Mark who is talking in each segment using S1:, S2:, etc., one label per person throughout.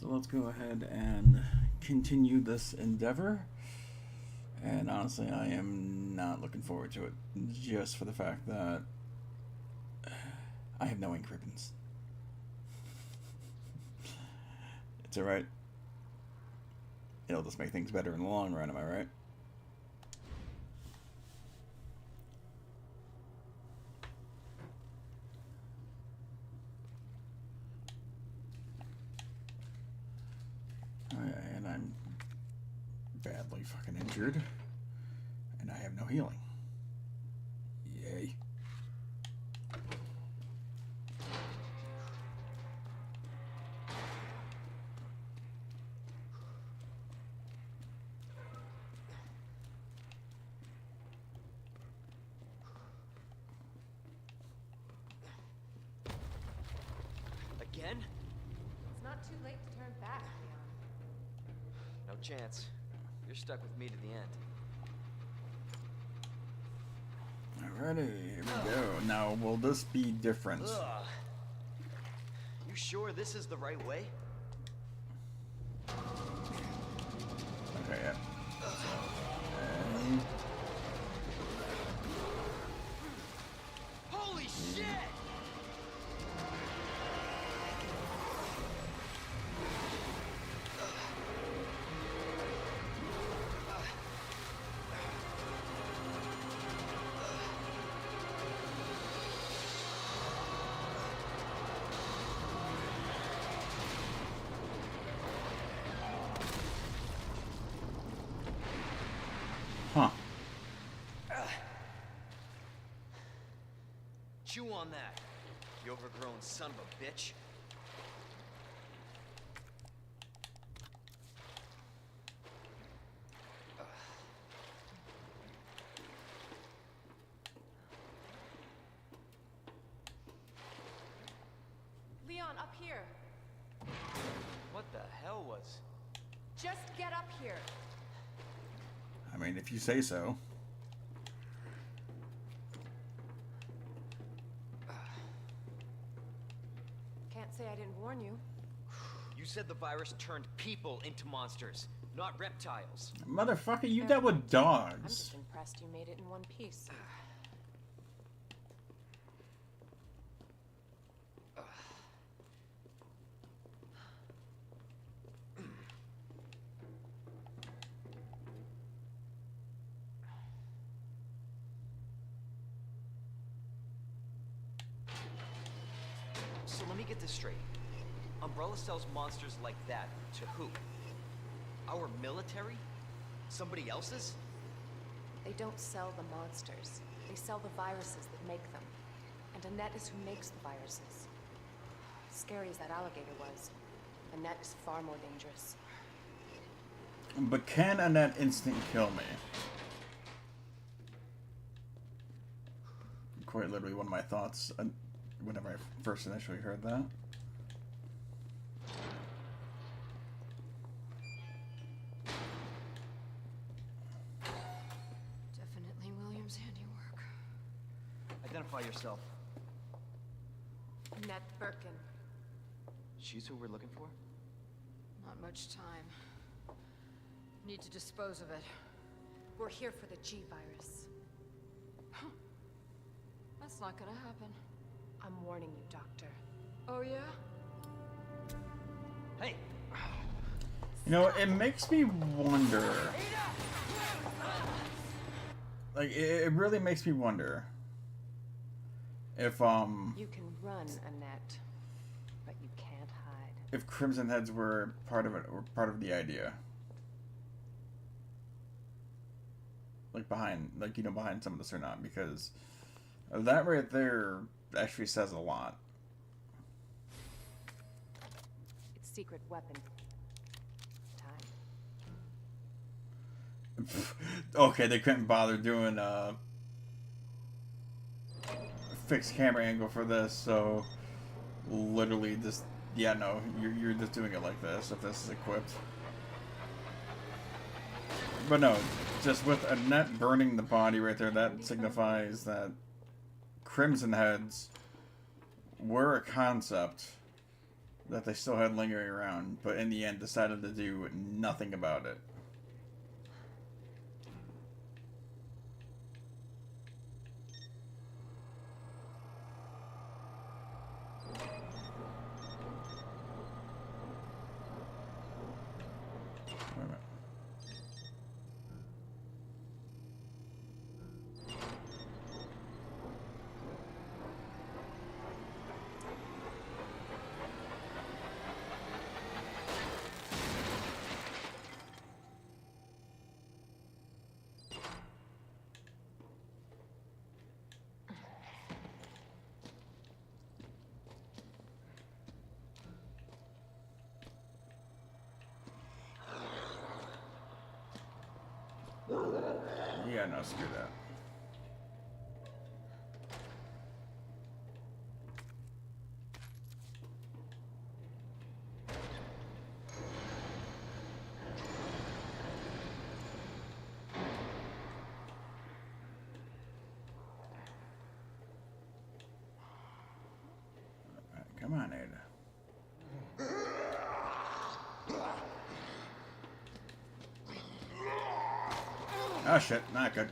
S1: So let's go ahead and continue this endeavor. And honestly, I am not looking forward to it, just for the fact that I have no ink ribbons. It's alright. It'll just make things better in the long run, am I right? And I'm badly fucking injured. And I have no healing. Yay.
S2: Again?
S3: It's not too late to turn back, Leon.
S2: No chance. You're stuck with me to the end.
S1: Alrighty, here we go. Now, will this be different?
S2: Ugh. You sure this is the right way?
S1: Okay, yeah.
S2: Holy shit!
S1: Huh.
S2: Chew on that, you overgrown son of a bitch.
S3: Leon, up here.
S2: What the hell was...
S3: Just get up here.
S1: I mean, if you say so.
S3: Can't say I didn't warn you.
S2: You said the virus turned people into monsters, not reptiles.
S1: Motherfucker, you dealt with
S3: I'm
S1: dogs.
S3: just impressed you made it in one piece.
S2: So let me get this straight. Umbrella sells monsters like that to who? Our military? Somebody else's?
S3: They don't sell the monsters. They sell the viruses that make them. And Annette is who makes the viruses. Scary as that alligator was, Annette is far more dangerous.
S1: But can Annette instant kill me? Quite literally one of my thoughts whenever I first initially heard that.
S3: Definitely William's handiwork.
S2: Identify yourself.
S3: Annette Birkin.
S2: She's who we're looking for?
S4: Not much time. Need to dispose of it.
S3: We're here for the G virus.
S4: That's not gonna happen.
S3: I'm warning you, Doctor.
S4: Oh yeah?
S2: Hey!
S1: You know, it makes me wonder. Like, it really makes me wonder if
S3: You can run, Annette, but you can't hide.
S1: if Crimson Heads were part of it, or part of the idea. Like behind, like, you know, behind some of this or not, because that right there actually says a lot.
S3: It's secret weapon. Time.
S1: Okay, they couldn't bother doing a fixed camera angle for this, so literally just, yeah, no, you're just doing it like this if this is equipped. But no, just with Annette burning the body right there, that signifies that Crimson Heads were a concept that they still had lingering around, but in the end decided to do nothing about it. Yeah, no, screw that. Alright, come on, Ada. Oh shit, not good.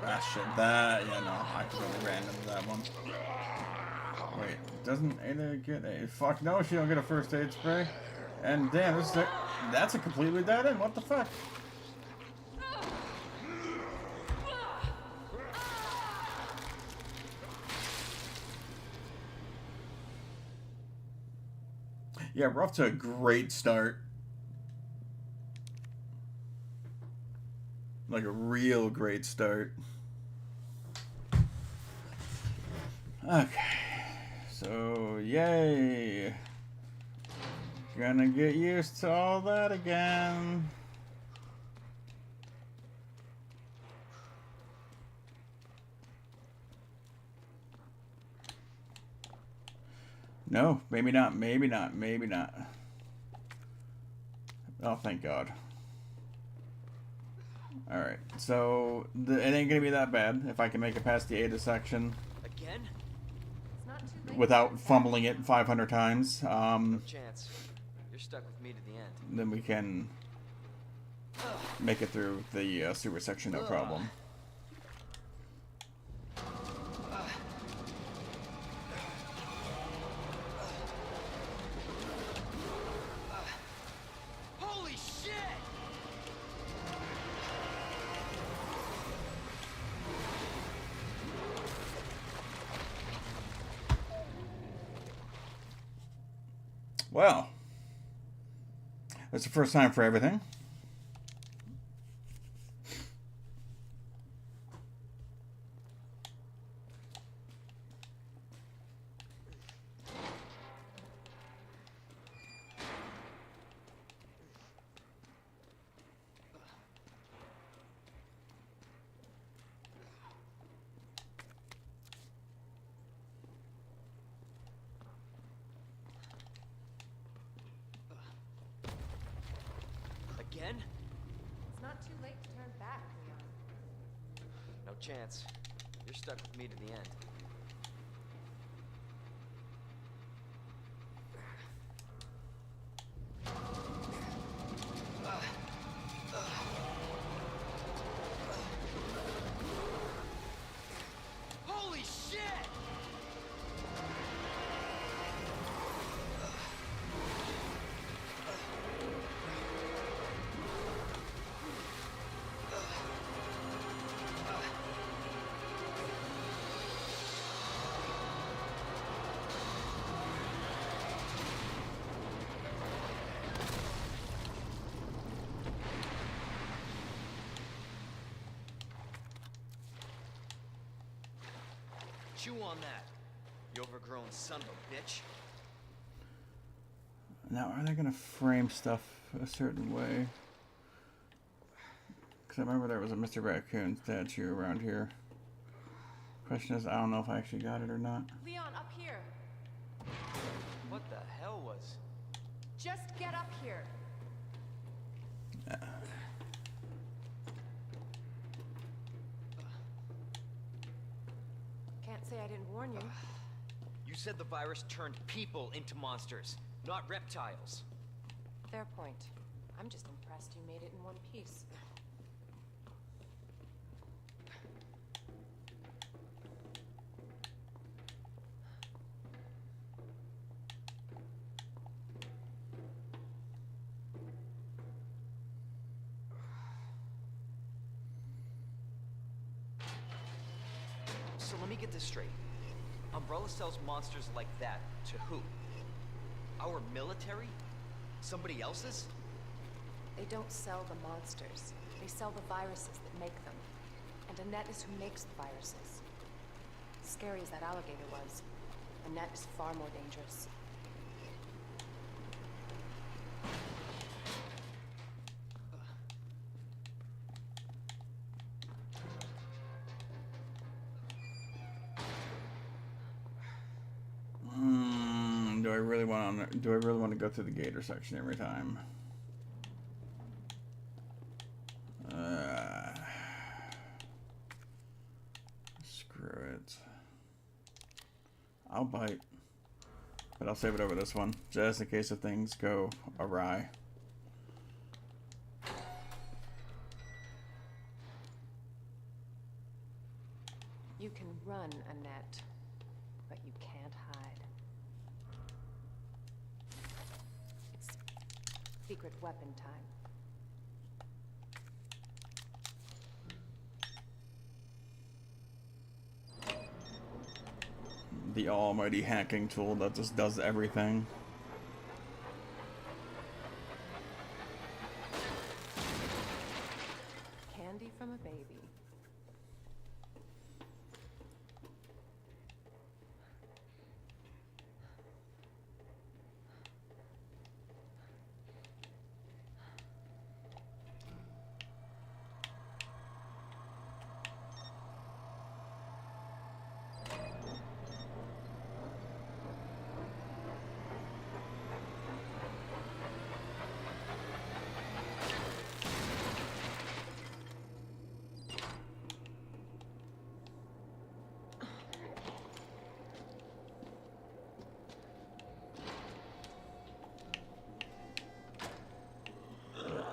S1: Ah shit, that, yeah, no, I completely ran into that one. Wait, doesn't Ada get a, fuck no, she don't get a first aid spray? And damn, this is a, that's a completely dead end, what the fuck? Yeah, we're off to a great start. Like a real great start. Okay. So, yay. Gonna get used to all that again. No, maybe not, maybe not, maybe not. Oh, thank God. Alright, so it ain't gonna be that bad if I can make it past the Ada section.
S2: Again?
S3: It's not too late.
S1: Without fumbling it 500 times.
S2: No chance. You're stuck with me to the end.
S1: Then we can make it through the sewer section, no problem.
S2: Holy shit!
S1: Well, that's the first time for everything.
S2: Again?
S3: It's not too late to turn back, Leon.
S2: No chance. You're stuck with me to the end. Holy shit! Chew on that, you overgrown son of a bitch.
S1: Now, are they going to frame stuff a certain way? Because I remember there was a Mr. Raccoon statue around here. Question is, I don't know if I actually got it or not.
S3: Leon, up here.
S2: What the hell was...
S3: Just get up here. Can't say I didn't warn you.
S2: You said the virus turned people into monsters, not reptiles.
S3: Fair point. I'm just impressed you made it in one piece.
S2: So let me get this straight. Umbrella sells monsters like that to who? Our military? Somebody else's?
S3: They don't sell the monsters. They sell the viruses that make them. And Annette is who makes the viruses. Scary as that alligator was, Annette is far more dangerous.
S1: Do I really want to go through the gator section every time? Screw it. I'll bite. But I'll save it over this one, just in case if things go awry.
S3: You can run, Annette, but you can't hide. It's secret weapon time.
S1: The almighty hacking tool that just does everything.
S3: Candy from a baby.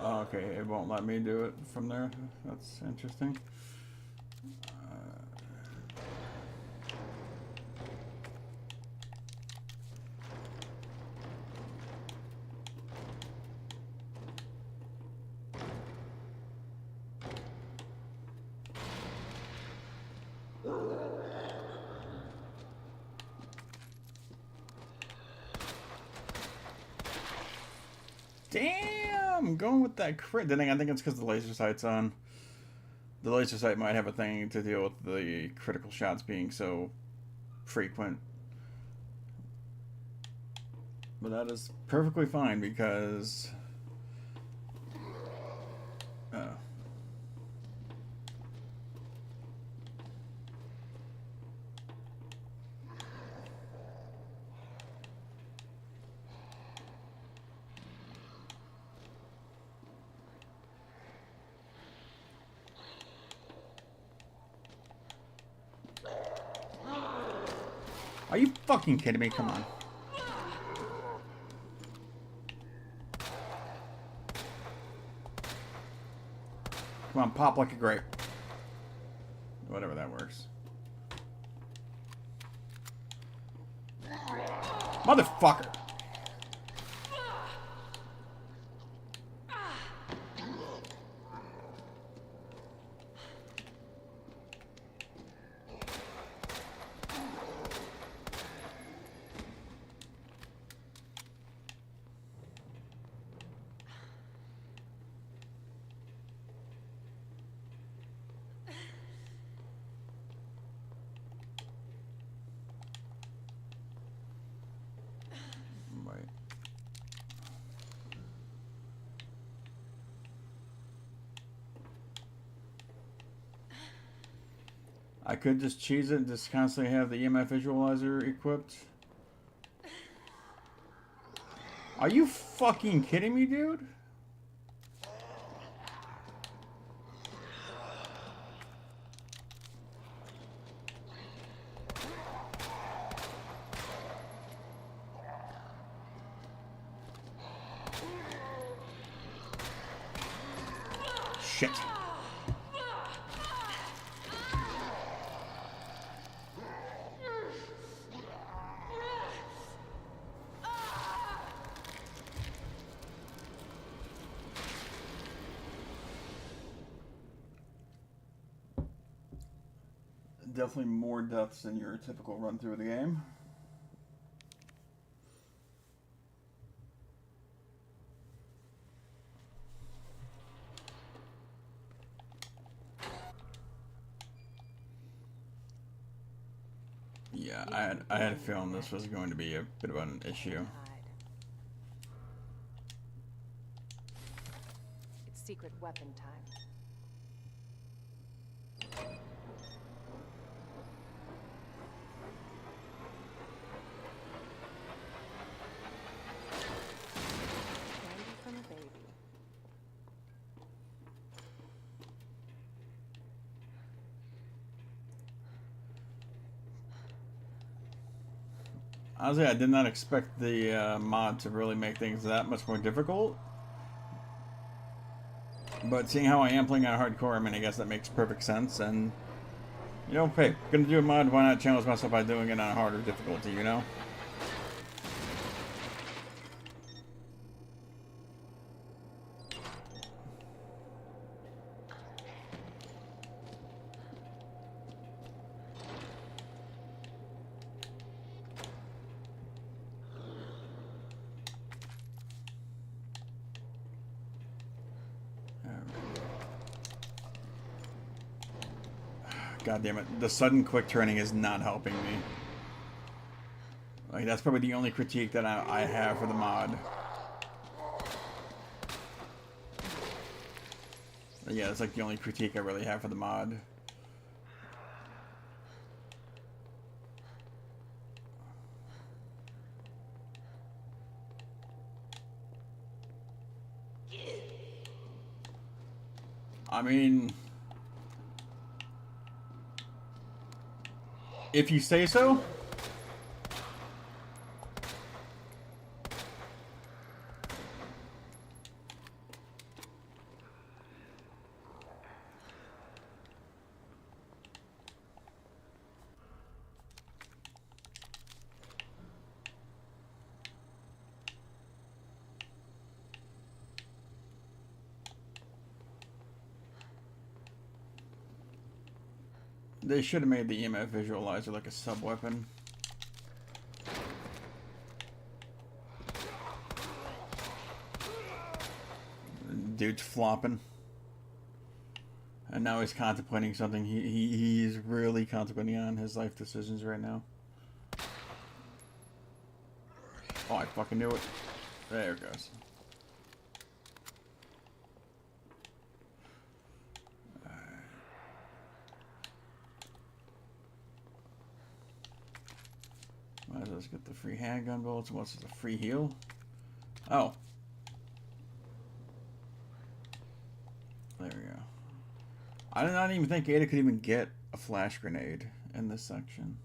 S1: Okay, it won't let me do it from there. That's interesting. Damn, I'm going with that crit. Then I think it's because the laser sight's on. The laser sight might have a thing to deal with the critical shots being so frequent. But that is perfectly fine because... Oh. Are you fucking kidding me? Come on. Come on, pop like a grape. Whatever that works. Motherfucker! I could just cheese it and just constantly have the EMF visualizer equipped. Are you fucking kidding me, dude? shit. Definitely more deaths than your typical run through of the game. Yeah, I had a feeling this was going to be a bit of an issue.
S3: It's secret weapon time. Candy from a baby.
S1: Honestly, I did not expect the mod to really make things that much more difficult. But seeing how I am playing on hardcore, I mean, I guess that makes perfect sense. And, you know, hey, gonna do a mod, why not challenge myself by doing it on harder difficulty, you know? God damn it. The sudden quick turning is not helping me. Like, that's probably the only critique that I have for the mod. But yeah, it's like the only critique I really have for the mod. I mean, if you say so. They should have made the EMF visualizer like a sub-weapon. Dude's flopping. And now he's contemplating something. He's really contemplating on his life decisions right now. Oh, I fucking knew it. There it goes. Might as well get the free handgun bullets. What's this, a free heal? Oh. There we go. I did not even think Ada could even get a flash grenade in this section.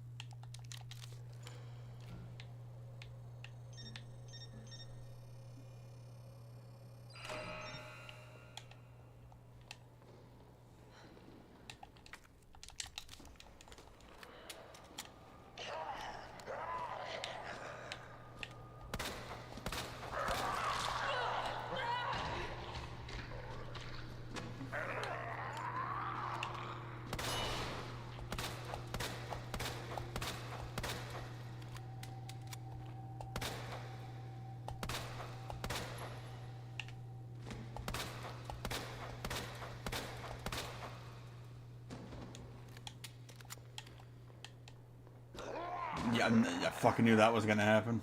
S1: Yeah, I fucking knew that was gonna happen.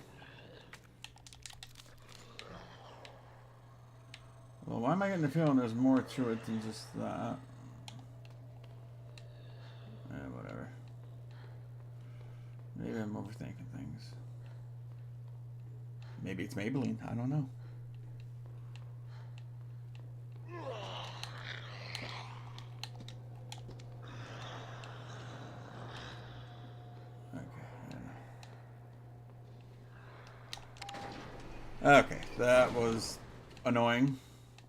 S1: Well, why am I getting the feeling there's more to it than just that? Whatever. Maybe I'm overthinking things. Maybe it's Maybelline. I don't know. Okay, that was annoying.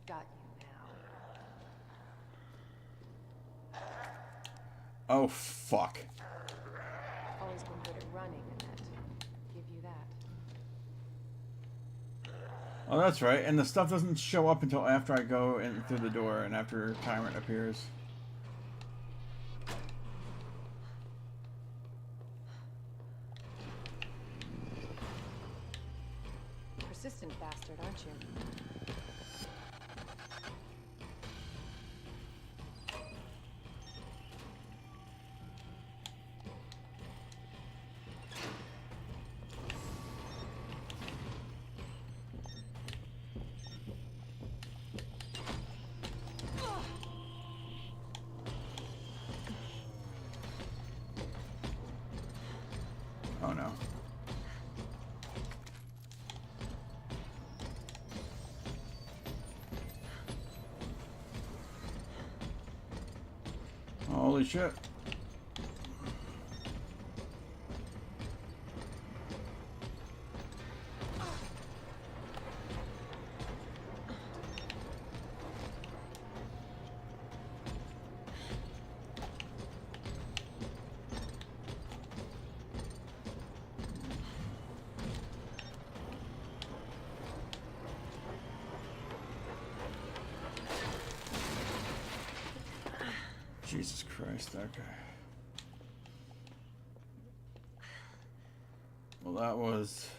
S3: Got you now.
S1: Oh, fuck.
S3: Always been good at running, Annette. Give you that.
S1: Oh, that's right. And the stuff doesn't show up until after I go in through the door and after Tyrant appears.
S3: Persistent bastard, aren't you?
S1: Oh no. Holy shit. Jesus Christ, okay. Well, that was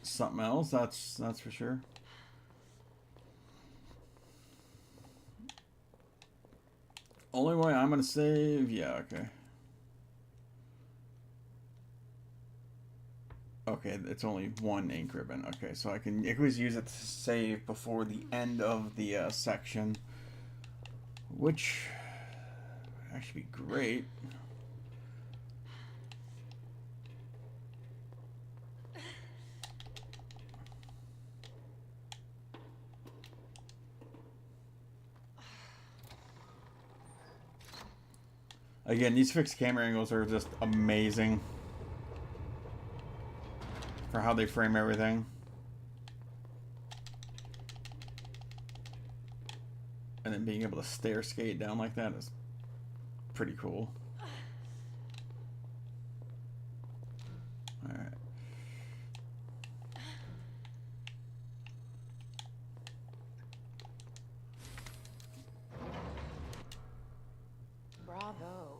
S1: something else, that's for sure. Only way I'm gonna save, yeah, okay. Okay, it's only one ink ribbon. Okay, so I can always use it to save before the end of the section, which would actually be great. Again, these fixed camera angles are just amazing for how they frame everything. And then being able to stair skate down like that is pretty cool. Alright.
S3: Bravo.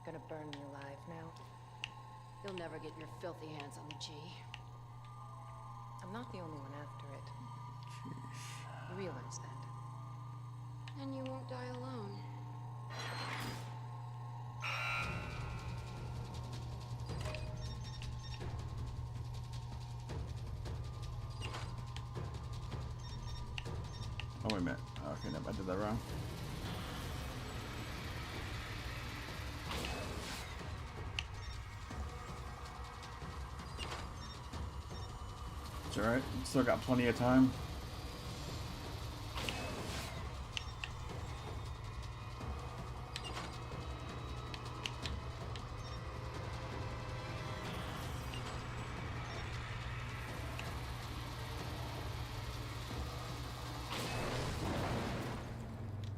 S3: Gonna burn me alive now.
S4: You'll never get your filthy hands on the G.
S3: I'm not the only one after it. You realize that?
S4: And you won't die alone.
S1: Oh, wait a minute. Okay, no, I did that wrong. It's alright. Still got plenty of time.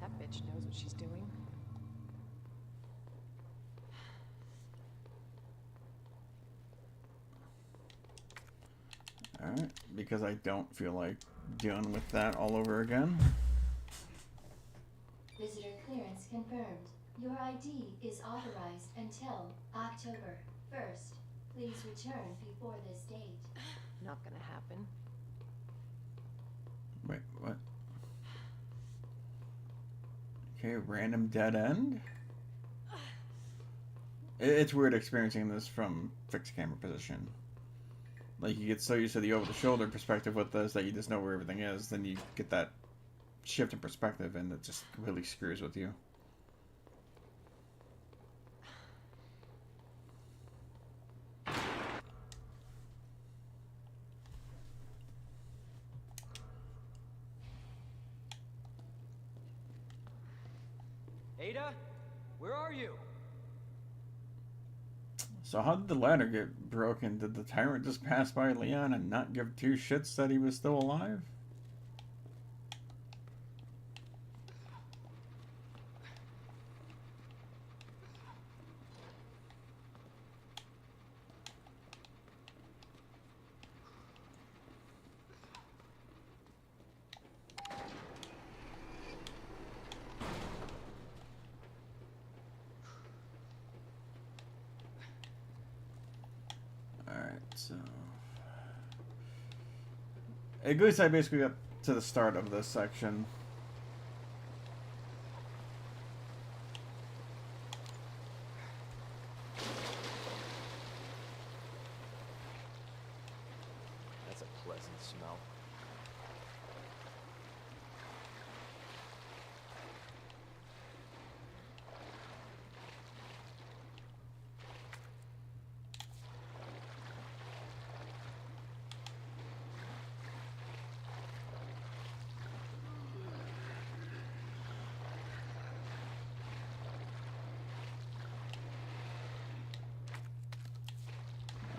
S3: That bitch knows what she's doing.
S1: Alright, because I don't feel like dealing with that all over again.
S5: Visitor clearance confirmed. Your ID is authorized until October 1st. Please return before this date.
S3: Not gonna happen.
S1: Wait, what? Okay, random dead end? It's weird experiencing this from fixed camera position. Like, you get so used to the over-the-shoulder perspective with this that you just know where everything is, then you get that shift in perspective and it just completely screws with you.
S2: Ada, where are you?
S1: So how did the ladder get broken? Did the tyrant just pass by Leon and not give two shits that he was still alive? Alright, so... At least I basically got to the start of this section.
S2: That's a pleasant smell.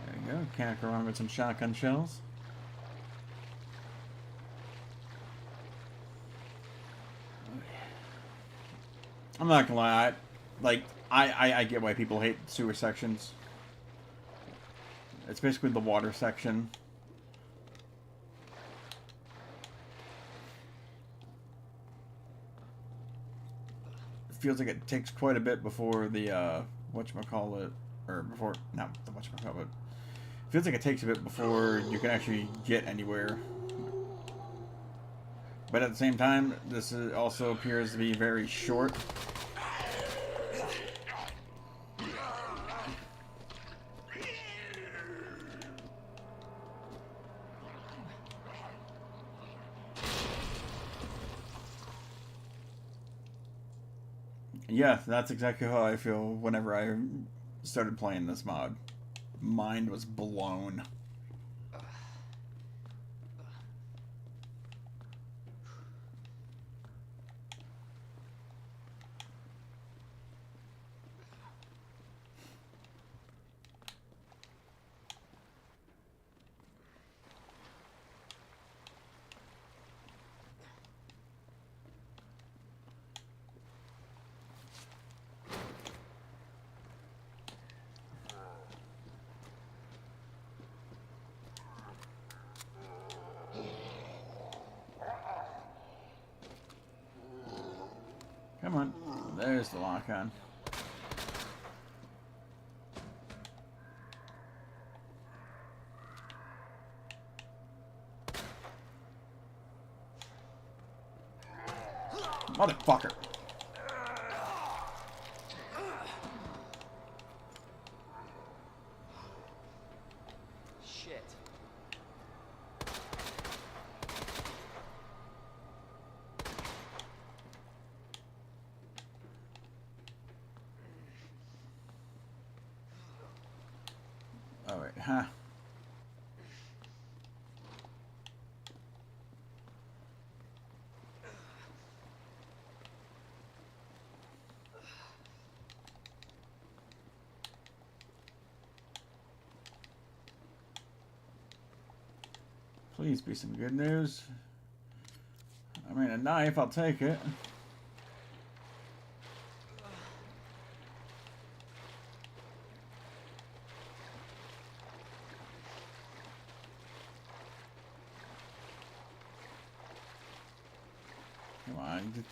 S1: There you go, can't go wrong with some shotgun shells. I'm not gonna lie, I get why people hate sewer sections. It's basically the water section. It feels like it takes quite a bit before the whatchamacallit, or before, not the whatchamacallit. It feels like it takes a bit before you can actually get anywhere. But at the same time, this also appears to be very short. Yeah, that's exactly how I feel whenever I started playing this mod. Mind was blown. Come on. There's the lock-on. Motherfucker.
S2: Shit.
S1: Oh, wait, huh? Please be some good news. I mean, a knife, I'll take it.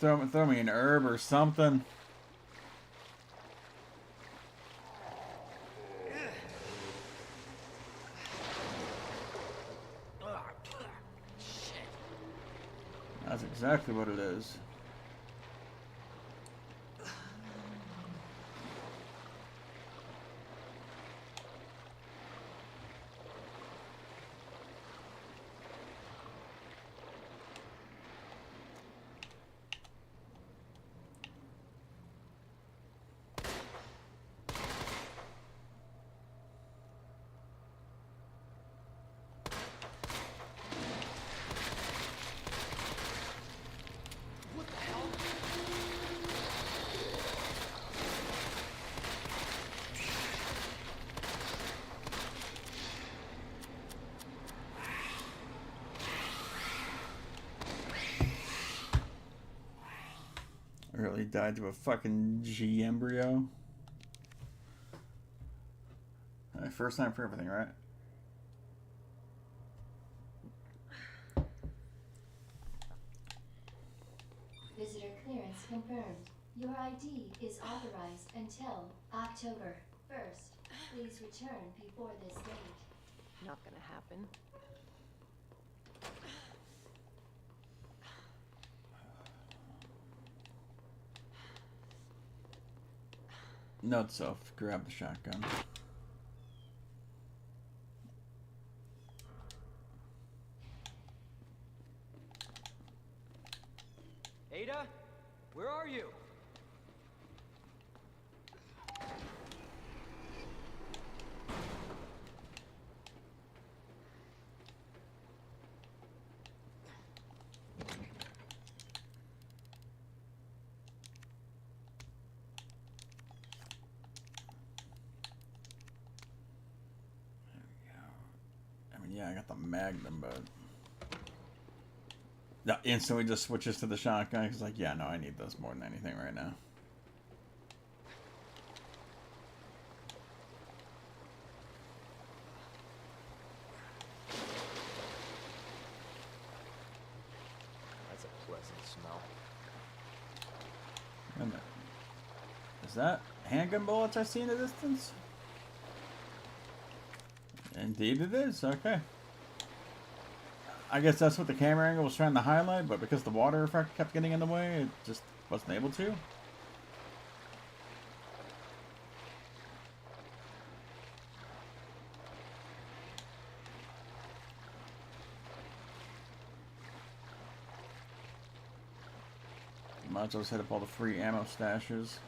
S1: Come on, throw me an herb or something. That's exactly what it is. I really died to a fucking G embryo. Alright, first time for everything, right?
S5: Visitor clearance confirmed. Your ID is authorized until October 1st. Please return before this date.
S3: Not gonna happen.
S1: Note self, grab the shotgun.
S2: Ada, where are you?
S1: Yeah, I got the Magnum, but no, instantly just switches to the shotgun. He's like, yeah, no, I need this more than anything right now.
S2: That's a pleasant smell.
S1: Wait a minute. Is that handgun bullets I see in the distance? Indeed it is, okay. I guess that's what the camera angle was trying to highlight, but because the water effect kept getting in the way, it just wasn't able to. Might as well hit up all the free ammo stashes.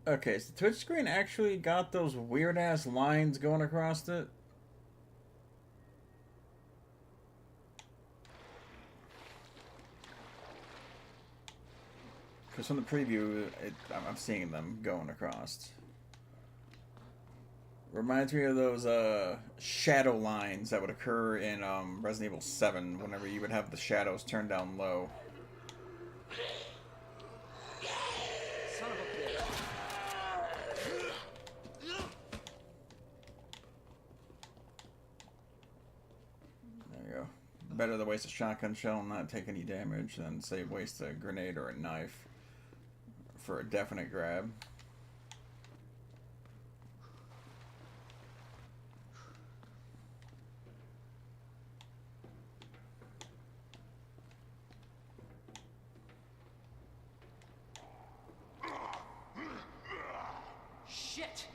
S1: Okay, so the Twitch screen actually got those weird-ass lines going across it. Because from the preview, I'm seeing them going across. Reminds me of those shadow lines that would occur in Resident Evil 7 whenever you would have the shadows turned down low.
S2: Son of a bitch.
S1: There you go. Better to waste a shotgun shell and not take any damage than, say, waste a grenade or a knife for a definite grab.
S2: Shit!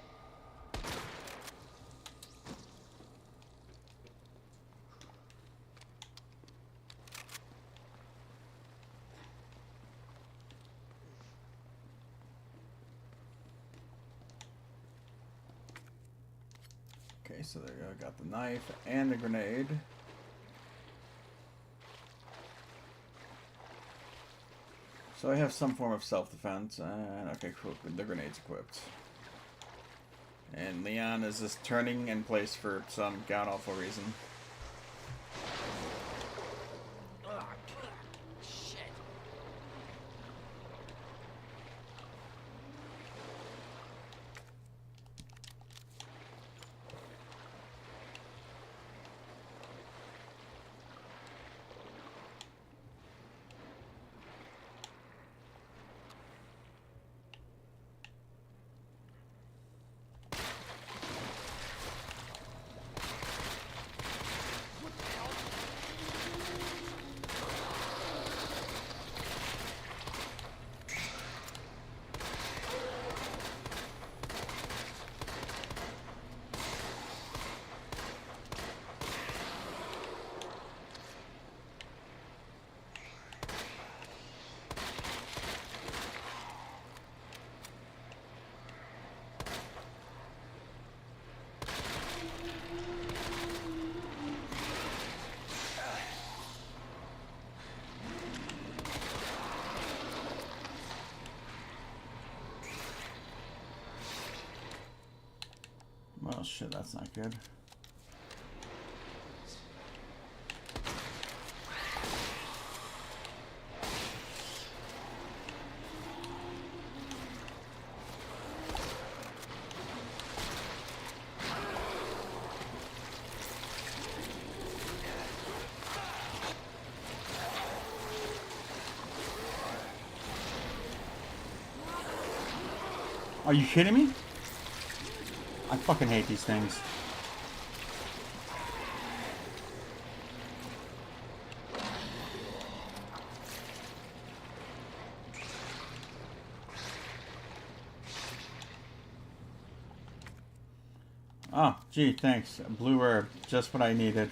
S1: Okay, so there you go. Got the knife and the grenade. So I have some form of self-defense. And okay, cool. The grenade's equipped. And Leon is just turning in place for some god-awful reason.
S2: Ugh, shit.
S1: Well, shit, that's not good. Are you kidding me? I fucking hate these things. Oh, gee, thanks. A blue herb. Just what I needed.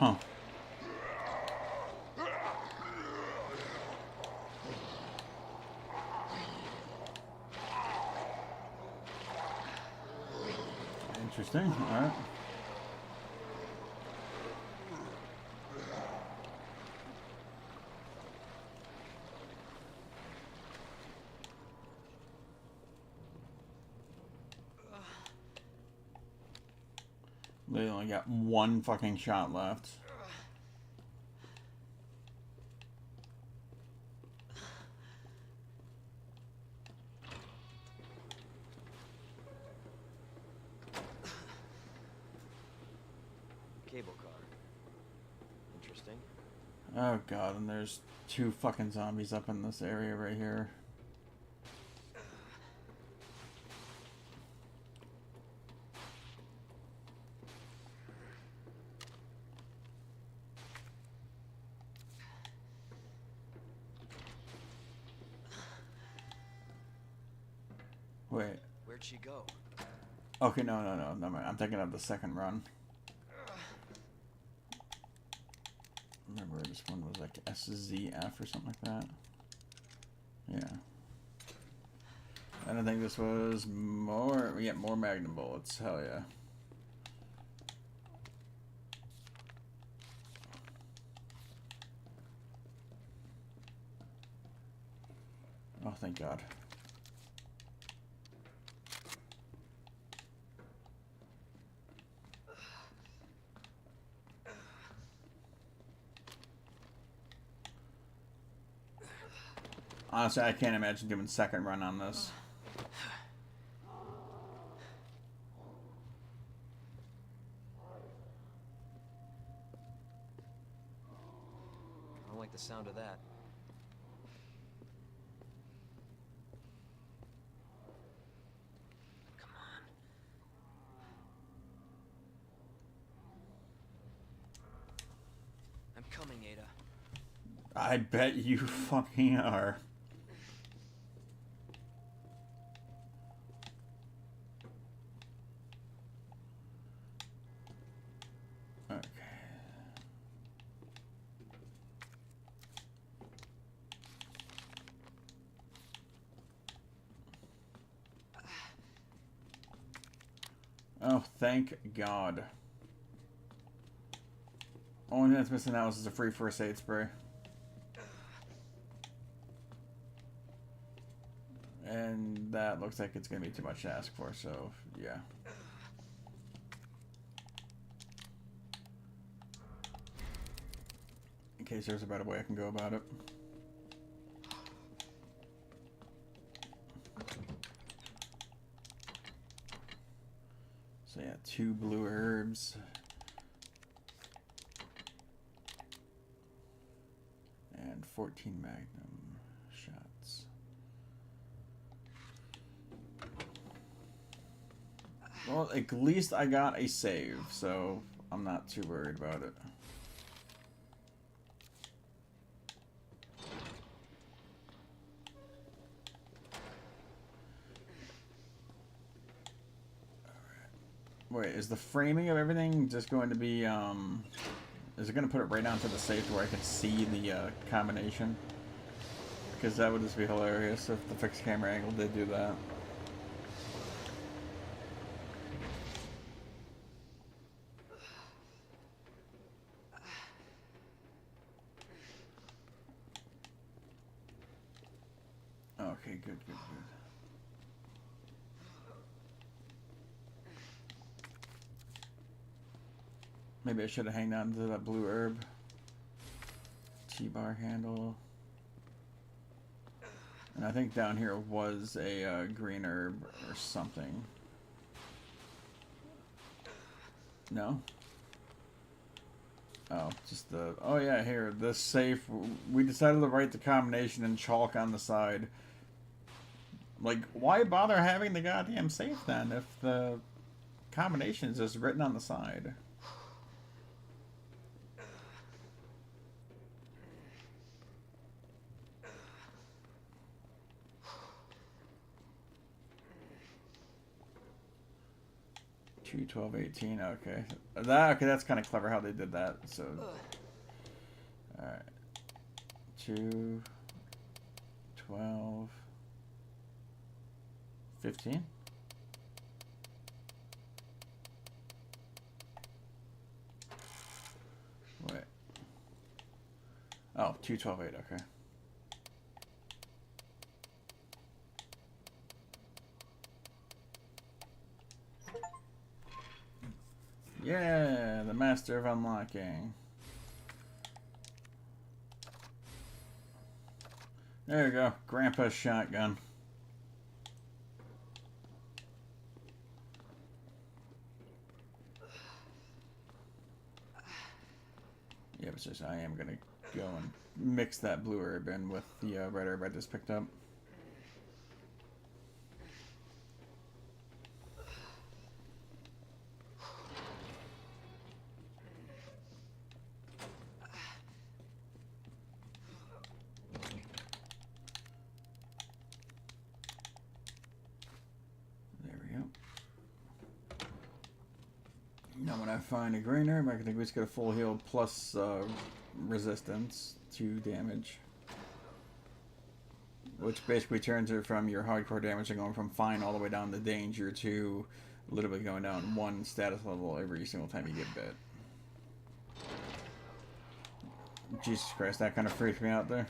S1: Huh. Interesting. Alright. They only got one fucking shot left.
S2: Cable car. Interesting.
S1: Oh god, and there's two fucking zombies up in this area right here. Wait.
S2: Where'd she go?
S1: Okay, no, never mind. I'm thinking of the second run. Remember, this one was like SZF or something like that. Yeah. And I think this was more, yeah, more Magnum bullets. Hell yeah. Oh, thank God. Honestly, I can't imagine doing second run on this.
S2: I don't like the sound of that. Come on. I'm coming, Ada.
S1: I bet you fucking are. Okay. Oh, thank God. Only thing that's missing now is a free first aid spray. And that looks like it's going to be too much to ask for, so yeah. In case there's a better way I can go about it. So yeah, 2 blue herbs. And 14 Magnum shots. Well, at least I got a save, so I'm not too worried about it. Wait, is the framing of everything just going to be, is it going to put it right down to the safe where I can see the combination? Because that would just be hilarious if the fixed camera angle did do that. good. Maybe I should have hanged on to that blue herb. T-bar handle. And I think down here was a green herb or something. No? Oh, just the... Oh yeah, here, this safe. We decided to write the combination in chalk on the side. Like, why bother having the goddamn safe then if the combination is just written on the side? Two, 12, 18, okay. Okay, that's kind of clever how they did that. So, alright. 2, 12, 15. Wait. Oh, 2, 12, 8, okay. Yeah, the master of unlocking. There you go, Grandpa's shotgun. Yeah, but just I am gonna go and mix that blue herb in with the red herb I just picked up. Now when I find a green herb, I can at least get a full heal plus resistance to damage. Which basically turns it from your hardcore damage to going from fine all the way down to danger to literally going down one status level every single time you get bit. Jesus Christ, that kind of freaked me out there.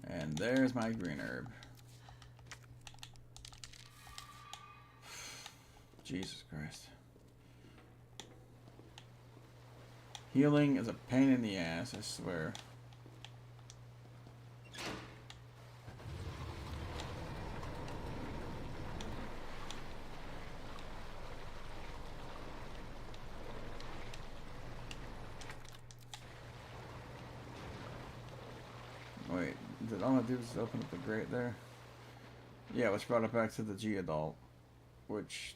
S1: And there's my green herb. Jesus Christ. Healing is a pain in the ass, I swear. Wait, did all I do was open up the grate there? Yeah, which brought it back to the G-Adult. Which...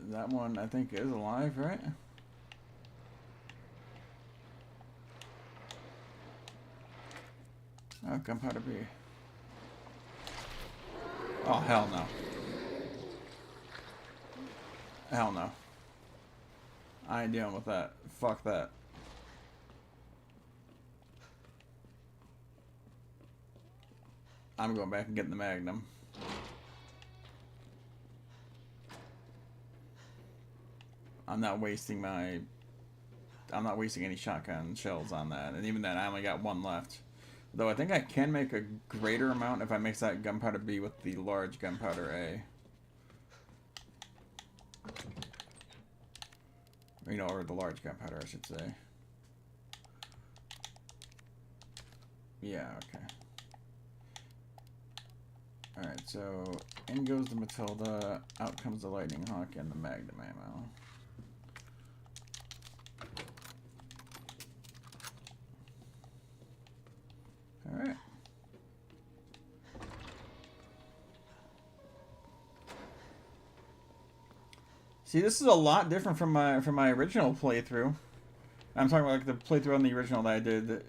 S1: that one, I think, is alive, right? Oh, gunpowder B. Oh, hell no. Hell no. I ain't dealing with that. Fuck that. I'm going back and getting the Magnum. I'm not wasting any shotgun shells on that. And even then, I only got one left. Though I think I can make a greater amount if I mix that gunpowder B with the large gunpowder A. You know, or the large gunpowder, I should say. Yeah, okay. Alright, so in goes the Matilda, out comes the Lightning Hawk and the Magnum ammo. Alright. See, this is a lot different from my original playthrough. I'm talking about like the playthrough on the original that I did,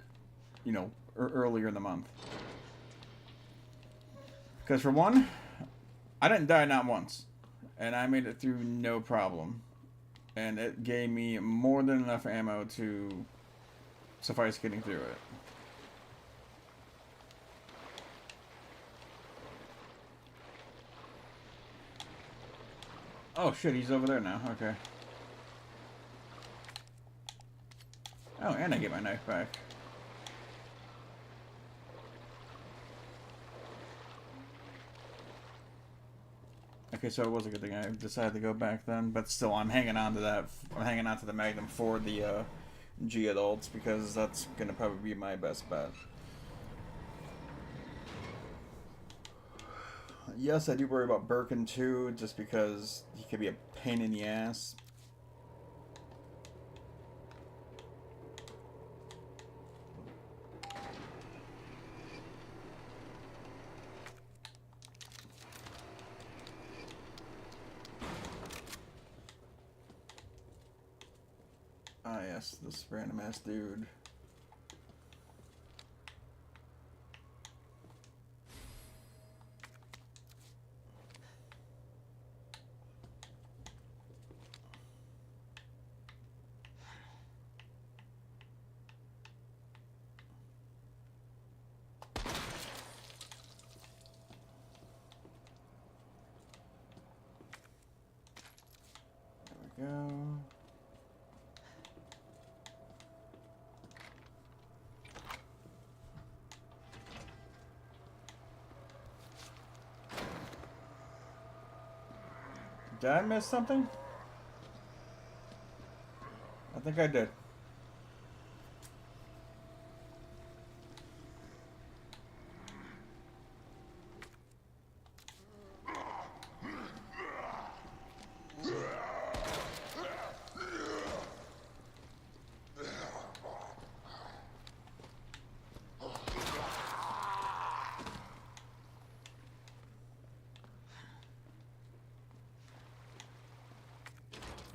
S1: you know, earlier in the month. Because for one, I didn't die not once. And I made it through no problem. And it gave me more than enough ammo to suffice getting through it. Oh shit, he's over there now. Okay. Oh, and I get my knife back. Okay, so it was a good thing I decided to go back then, but still, I'm hanging on to that. I'm hanging on to the Magnum for the G adults because that's gonna probably be my best bet. Yes, I do worry about Birkin too, just because he could be a pain in the ass. Ah, yes, this random ass dude. There we go. Did I miss something? I think I did.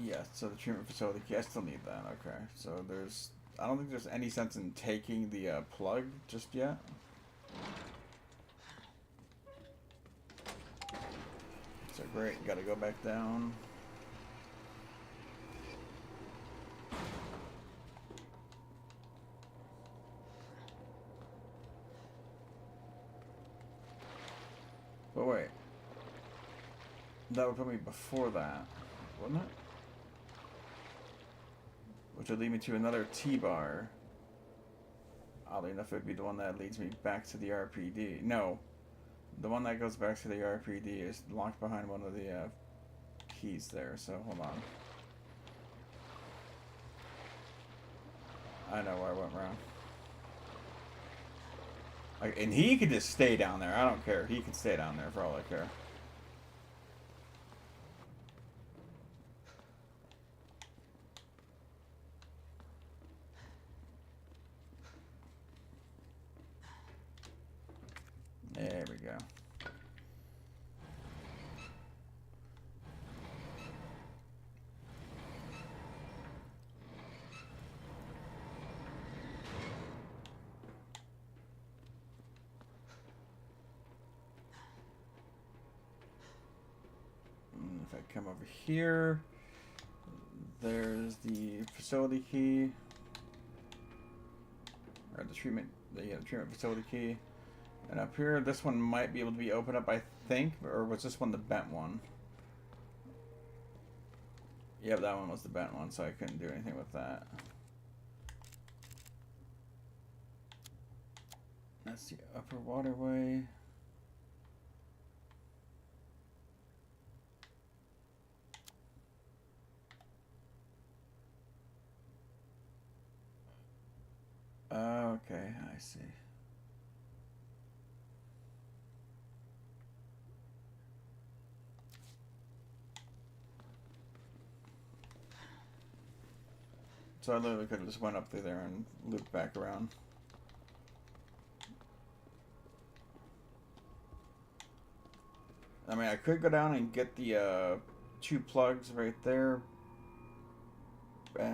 S1: Yeah, so the treatment facility key, I still need that, okay. So I don't think there's any sense in taking the plug just yet. So great, gotta go back down. But wait. That would put me before that, wouldn't it? Which would lead me to another T-bar. Oddly enough, it would be the one that leads me back to the RPD. No. The one that goes back to the RPD is locked behind one of the keys there, so hold on. I know where I went wrong. And he could just stay down there. I don't care. He can stay down there for all I care. There we go. If I come over here, there's the facility key, or the treatment facility key. And up here, this one might be able to be opened up, I think, or was this one the bent one? Yep, that one was the bent one, so I couldn't do anything with that. That's the upper waterway. Okay, I see. So I literally could have just went up through there and looped back around. I mean, I could go down and get the 2 plugs right there. I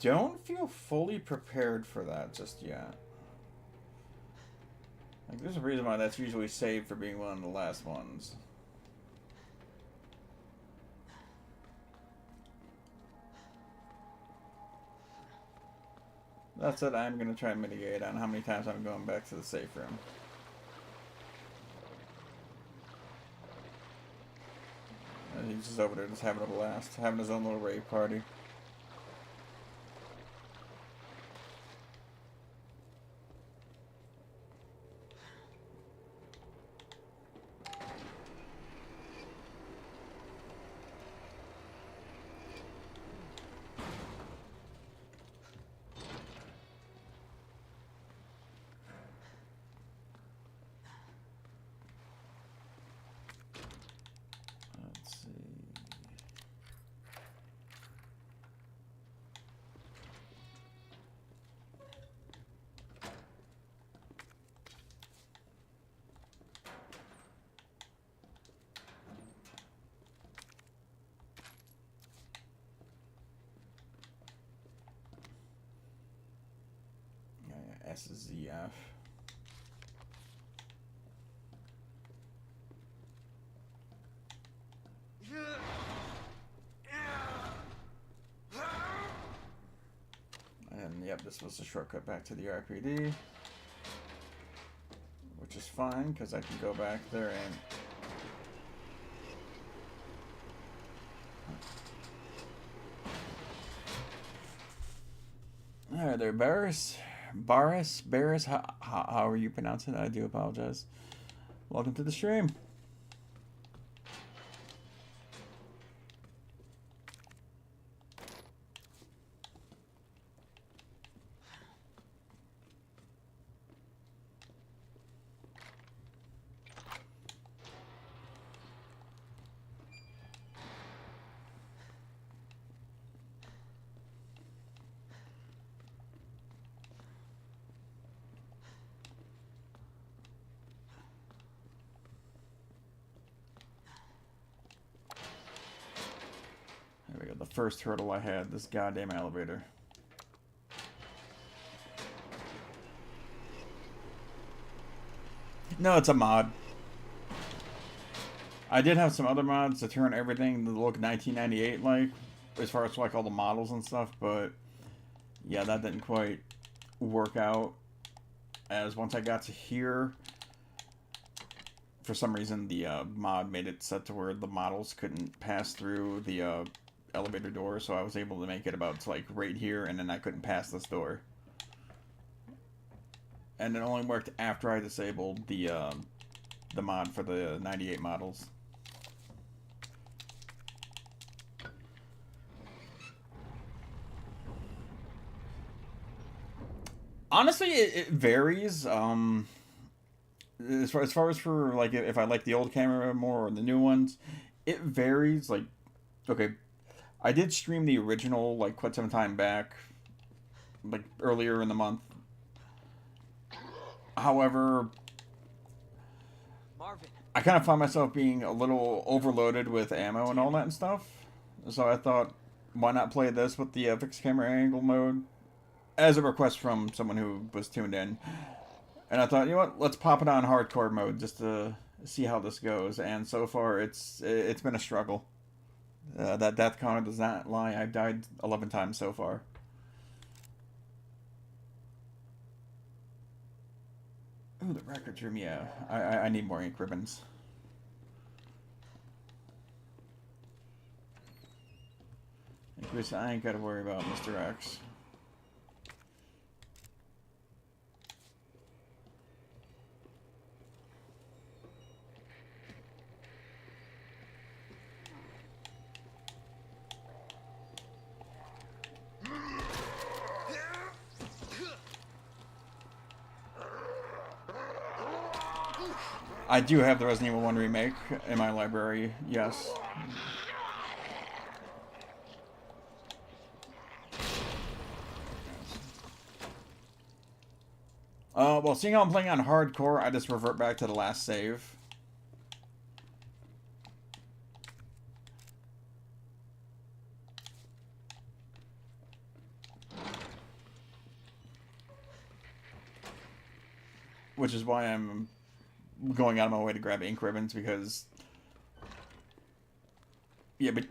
S1: don't feel fully prepared for that just yet. Like, there's a reason why that's usually saved for being one of the last ones. That's it. I'm going to try and mitigate on how many times I'm going back to the safe room. He's just over there just having a blast. Having his own little rave party. Let's see. SZF. And yep, this was the shortcut back to the RPD, which is fine because I can go back there and alright there, Barris, however you pronounce it, I do apologize. Welcome to the stream. There we go, the first hurdle I had, this goddamn elevator. No, it's a mod. I did have some other mods to turn everything to look 1998 like, as far as like all the models and stuff, but yeah, that didn't quite work out. As once I got to here, for some reason the mod made it set to where the models couldn't pass through the elevator door, so I was able to make it about to, like, right here, and then I couldn't pass this door. And it only worked after I disabled the mod for the 98 models. Honestly, it varies. As far as for, like, if I like the old camera more or the new ones, it varies. Like, okay, I did stream the original, like, quite some time back, like, earlier in the month. However,
S2: Marvin.
S1: I kind of found myself being a little overloaded with ammo and all that and stuff. So I thought, why not play this with the fixed camera angle mode? As a request from someone who was tuned in. And I thought, you know what, let's pop it on hardcore mode just to see how this goes. And so far, it's been a struggle. That death counter does not lie. I've died 11 times so far. Ooh, the records room, yeah. I need more ink ribbons. I ain't got to worry about Mr. X. I do have the Resident Evil 1 remake in my library, yes. Well, seeing how I'm playing on hardcore, I just revert back to the last save. which is why I'm going out of my way to grab ink ribbons, because yeah, but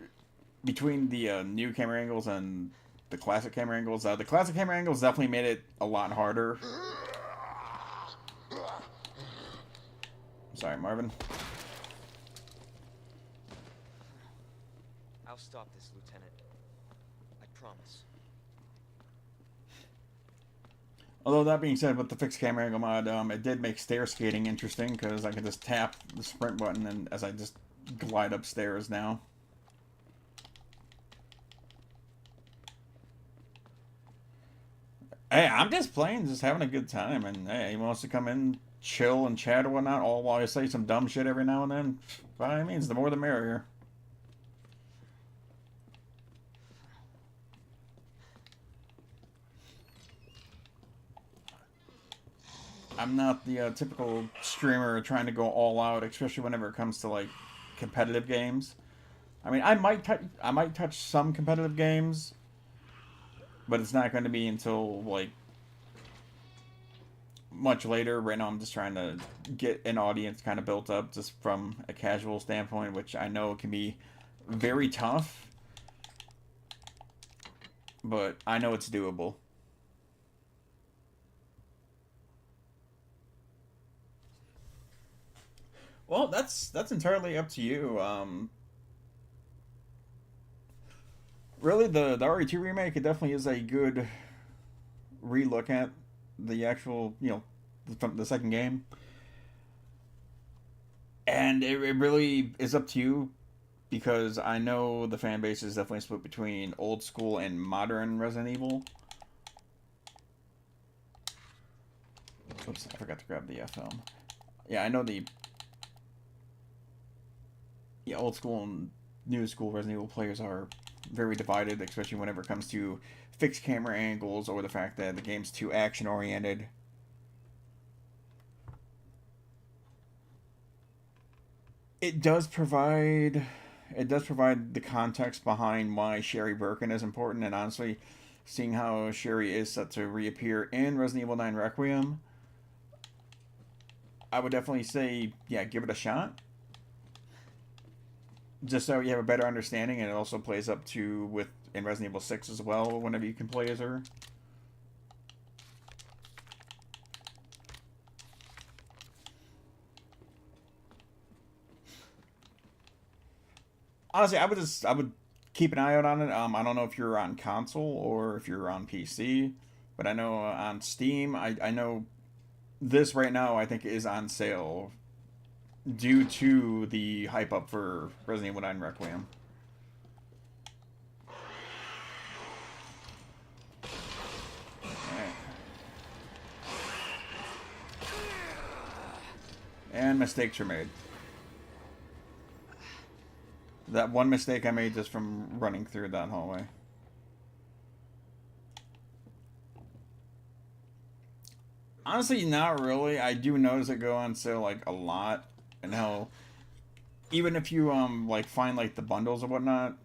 S1: between the new camera angles and the classic camera angles, the classic camera angles definitely made it a lot harder. Sorry, Marvin.
S2: I'll stop this, Lieutenant. I promise.
S1: Although that being said, with the fixed camera angle mod, it did make stair skating interesting, because I can just tap the sprint button and as I just glide upstairs now. Hey, I'm just playing, just having a good time, and hey, he wants to come in, chill and chat or whatnot, all while I say some dumb shit every now and then. By all means, the more the merrier. I'm not the typical streamer trying to go all out, especially whenever it comes to like competitive games. I mean, I might touch some competitive games, but it's not going to be until like much later. Right now, I'm just trying to get an audience kind of built up, just from a casual standpoint, which I know can be very tough, but I know it's doable. Well, that's entirely up to you. Really, the RE2 remake, it definitely is a good relook at the actual, from the second game. And it really is up to you, because I know the fan base is definitely split between old school and modern Resident Evil. Oops, I forgot to grab the film. Yeah, I know the old school and new school Resident Evil players are very divided, especially whenever it comes to fixed camera angles or the fact that the game's too action oriented. It does provide the context behind why Sherry Birkin is important, and honestly, seeing how Sherry is set to reappear in Resident Evil 9 Requiem, I would definitely say, yeah, give it a shot. Just so you have a better understanding, and it also plays up to in Resident Evil 6 as well, whenever you can play as her. Honestly, I would keep an eye out on it. I don't know if you're on console or if you're on PC, but I know on Steam, I know this right now I think is on sale due to the hype up for Resident Evil 9 Requiem. Alright. And mistakes are made. That one mistake I made just from running through that hallway. Honestly, not really. I do notice it go on sale like a lot, and how even if you like find like the bundles or whatnot,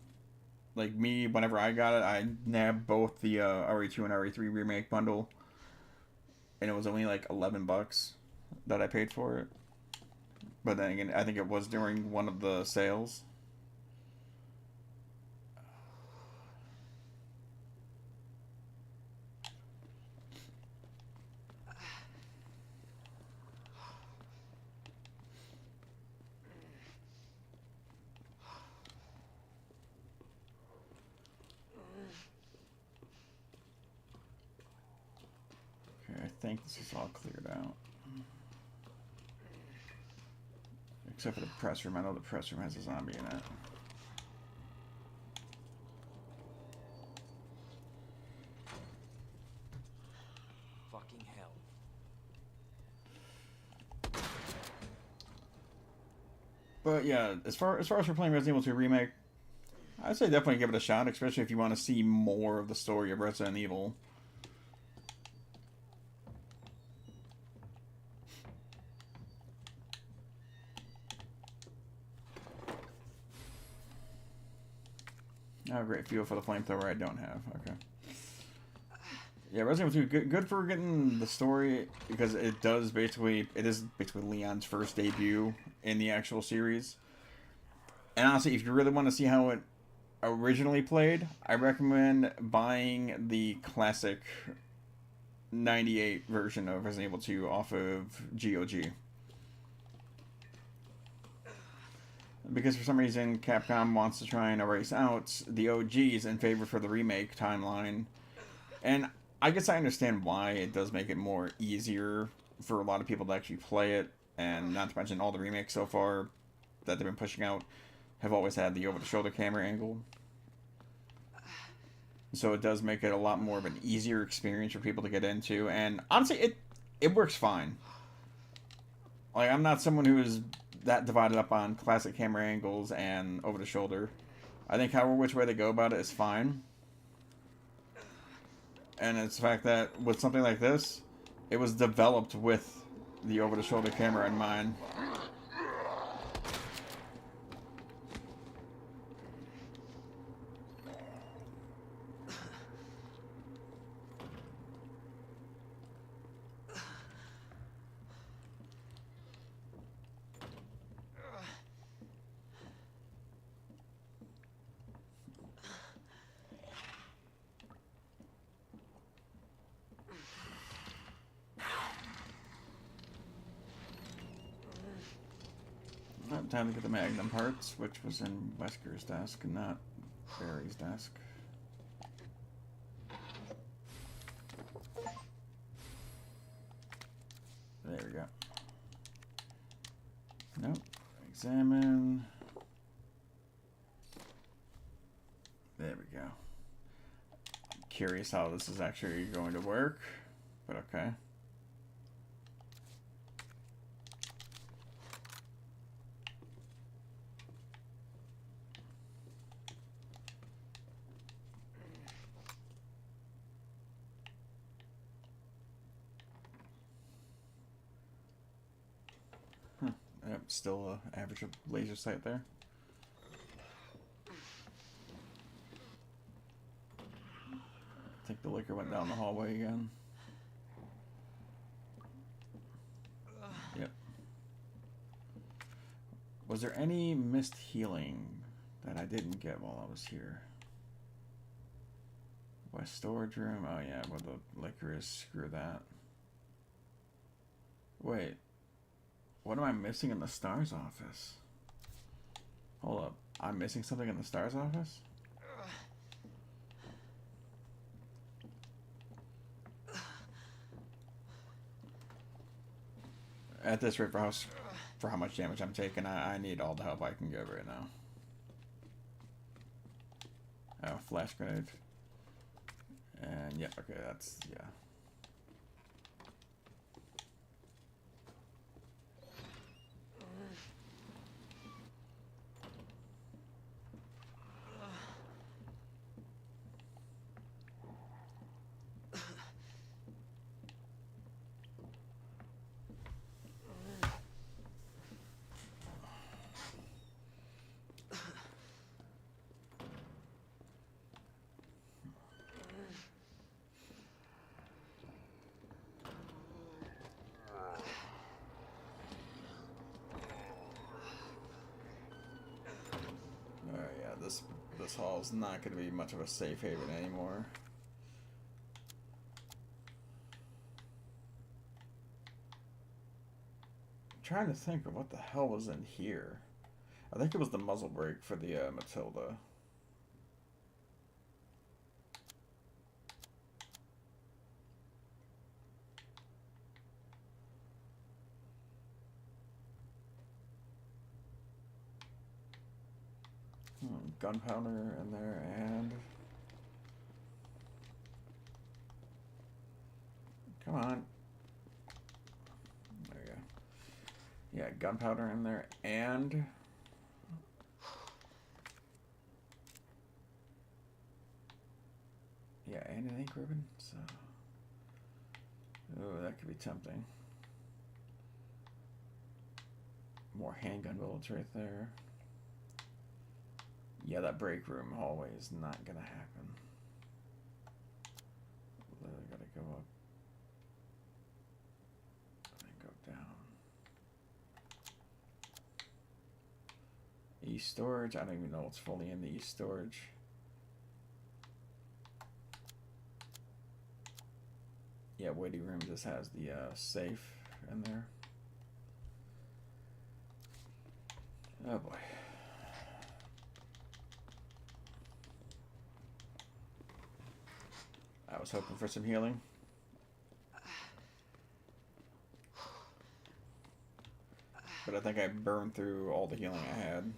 S1: like me, whenever I got it, I nabbed both the RE2 and RE3 remake bundle, and it was only like $11 that I paid for it. But then again, I think it was during one of the sales. I think this is all cleared out. Except for the press room. I know the press room has a zombie in it.
S2: Fucking hell.
S1: But yeah, as far as we're playing Resident Evil 2 Remake, I'd say definitely give it a shot, especially if you want to see more of the story of Resident Evil. Oh, great. Fuel for the flamethrower I don't have. Okay. Yeah, Resident Evil 2, good for getting the story, because it is basically Leon's first debut in the actual series. And honestly, if you really want to see how it originally played, I recommend buying the classic 98 version of Resident Evil 2 off of GOG. Because for some reason Capcom wants to try and erase out the OGs in favor for the remake timeline. And I guess I understand why. It does make it more easier for a lot of people to actually play it, and not to mention all the remakes so far that they've been pushing out have always had the over-the-shoulder camera angle. So it does make it a lot more of an easier experience for people to get into, and honestly, it works fine. Like, I'm not someone who is that divided up on classic camera angles and over-the-shoulder. I think however which way they go about it is fine. And it's the fact that with something like this, it was developed with the over-the-shoulder camera in mind. Time to get the Magnum parts, which was in Wesker's desk, not Barry's desk. There we go. Nope. Examine. There we go. I'm curious how this is actually going to work, but okay. Yep, still average laser sight there. I think the liquor went down the hallway again. Yep. Was there any missed healing that I didn't get while I was here? West storage room? Oh yeah, where the liquor is. Screw that. Wait. What am I missing in the STARS office? Hold up. I'm missing something in the STARS office? At this rate, for how much damage I'm taking, I need all the help I can get right now. Oh, flash grenade. And yeah, okay, that's, yeah. This hall is not going to be much of a safe haven anymore. I'm trying to think of what the hell was in here. I think it was the muzzle brake for the Matilda. Gunpowder in there, and come on, there you go. Yeah, gunpowder in there, and yeah, and an ink ribbon. So, oh, that could be tempting. More handgun bullets right there. Yeah, that break room hallway is not gonna happen. Literally gotta go up. And go down. E-storage. I don't even know what's fully in the e-storage. Yeah, waiting room just has the safe in there. Oh boy. I was hoping for some healing. But I think I burned through all the healing I had.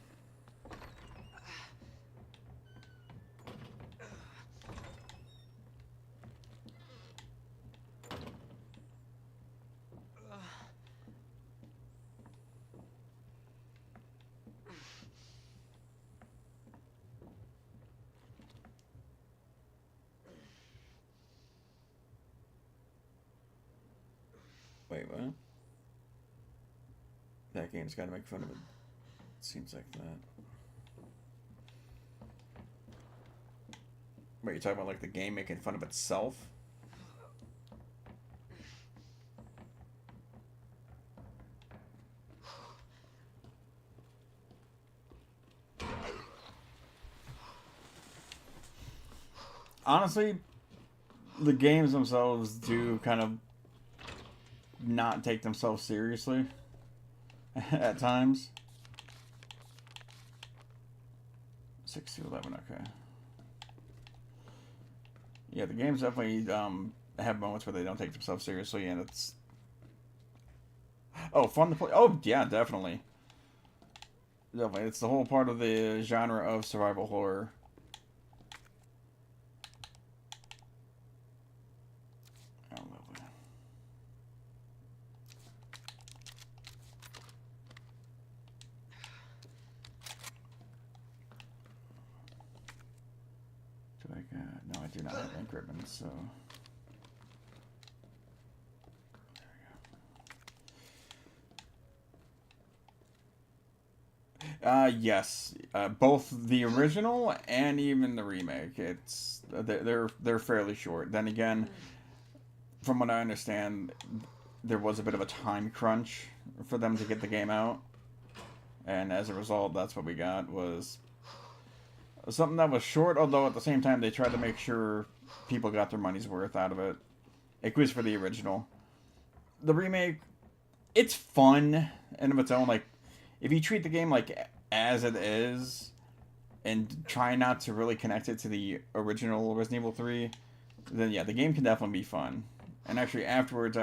S1: Wait, what? That game's got to make fun of it. Seems like that. Wait, you're talking about like the game making fun of itself? Honestly, the games themselves do kind of not take themselves seriously at times. 6 to 11, okay. Yeah, the games definitely have moments where they don't take themselves seriously, and it's fun to play. Oh yeah, definitely. Definitely, it's the whole part of the genre of survival horror. Oh, lovely. Do I got? No, I do not have ink ribbons, so. Yes, both the original and even the remake. It's they're fairly short. Then again, from what I understand, there was a bit of a time crunch for them to get the game out, and as a result, that's what we got was something that was short. Although at the same time, they tried to make sure people got their money's worth out of it. At least for the original. The remake, it's fun in of its own. Like, if you treat the game like as it is, and try not to really connect it to the original Resident Evil 3, then yeah, the game can definitely be fun. And actually, afterwards,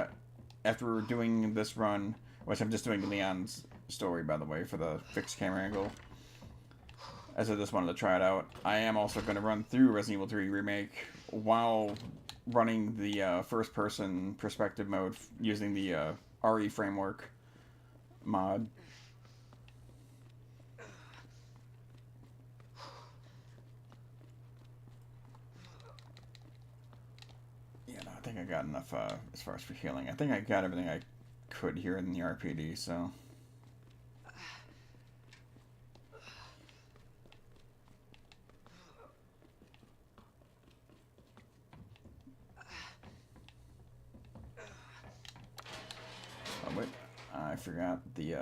S1: after doing this run, which I'm just doing Leon's story, by the way, for the fixed camera angle, as I just wanted to try it out, I am also going to run through Resident Evil 3 Remake while running the first-person perspective mode using the RE framework mod. Yeah, no, I think I got enough as far as for healing. I think I got everything I could here in the RPD, so. Oh, wait. I forgot the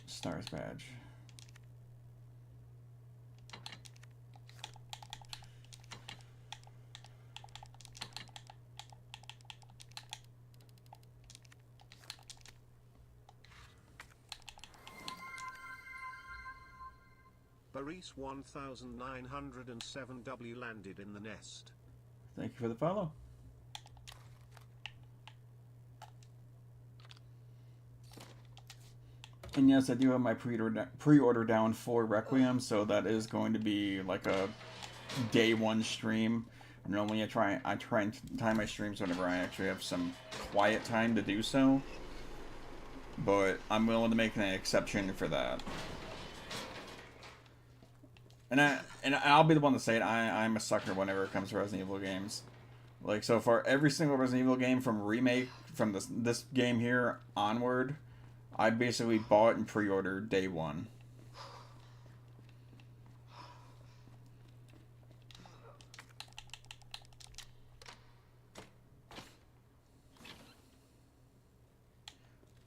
S1: STARS badge.
S6: Baris 1907W landed in the nest.
S1: Thank you for the follow. And yes, I do have my pre-order down for Requiem, so that is going to be like a day one stream. Normally I try and time my streams whenever I actually have some quiet time to do so. But I'm willing to make an exception for that. And I'll be the one to say it. I'm a sucker whenever it comes to Resident Evil games. Like, so far, every single Resident Evil game from remake, from this game here onward, I basically bought and pre-ordered day one.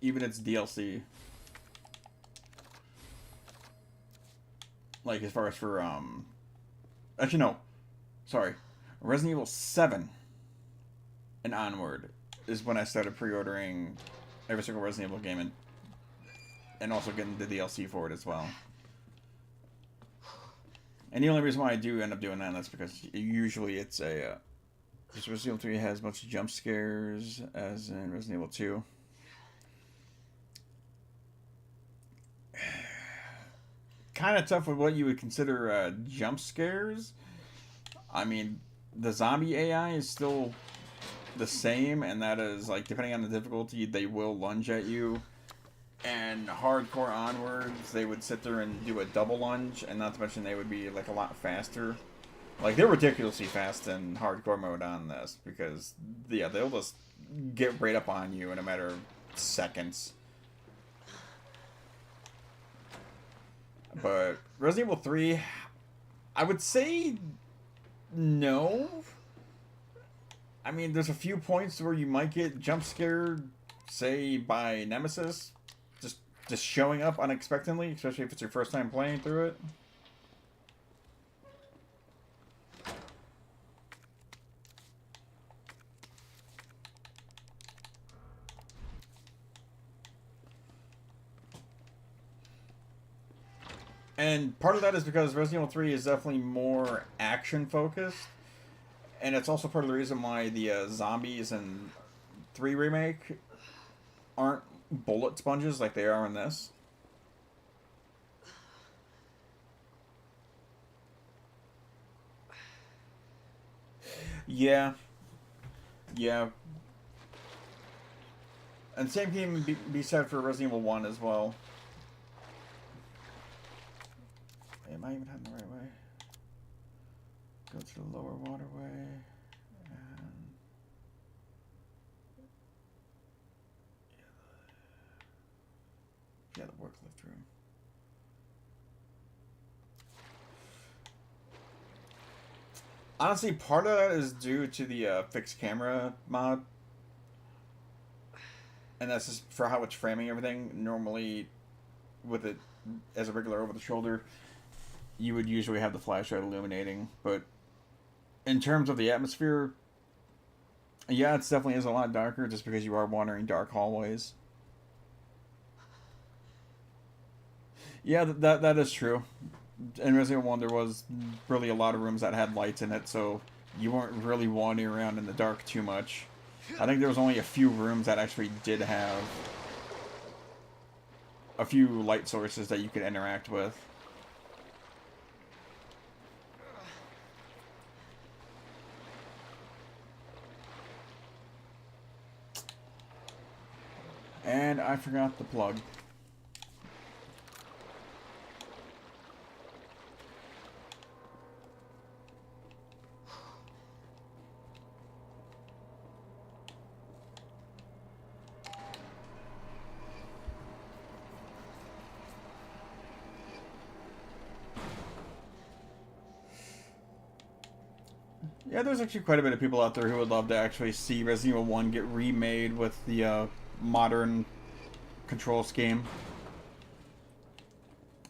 S1: even its DLC. Like, as far as for, actually, no. Sorry. Resident Evil 7 and onward is when I started pre-ordering every single Resident Evil game and also getting the DLC for it as well. And the only reason why I do end up doing that is because usually it's a... Just Resident Evil 3 has a bunch of jump scares, as in Resident Evil 2. Kind of tough with what you would consider jump scares. I mean, the zombie AI is still the same, and that is, like, depending on the difficulty, they will lunge at you. And hardcore onwards, they would sit there and do a double lunge, and not to mention they would be, like, a lot faster. Like, they're ridiculously fast in hardcore mode on this, because, yeah, they'll just get right up on you in a matter of seconds. But Resident Evil 3, I would say no. I mean, there's a few points where you might get jump scared, say, by Nemesis, just showing up unexpectedly, especially if it's your first time playing through it. And part of that is because Resident Evil 3 is definitely more action-focused. And it's also part of the reason why the zombies in 3 Remake aren't bullet sponges like they are in this. Yeah. Yeah. And same can be said for Resident Evil 1 as well. Am I even heading the right way? Go to the lower waterway. And yeah, the forklift room. Honestly, part of that is due to the fixed camera mod. And that's just for how it's framing everything. Normally, with it as a regular over-the-shoulder, you would usually have the flashlight illuminating, but in terms of the atmosphere, yeah, it definitely is a lot darker just because you are wandering dark hallways. Yeah, that is true. In Resident Evil 1, there was really a lot of rooms that had lights in it, so you weren't really wandering around in the dark too much. I think there was only a few rooms that actually did have a few light sources that you could interact with. And I forgot the plug. Yeah, there's actually quite a bit of people out there who would love to actually see Resident Evil 1 get remade with the modern control scheme.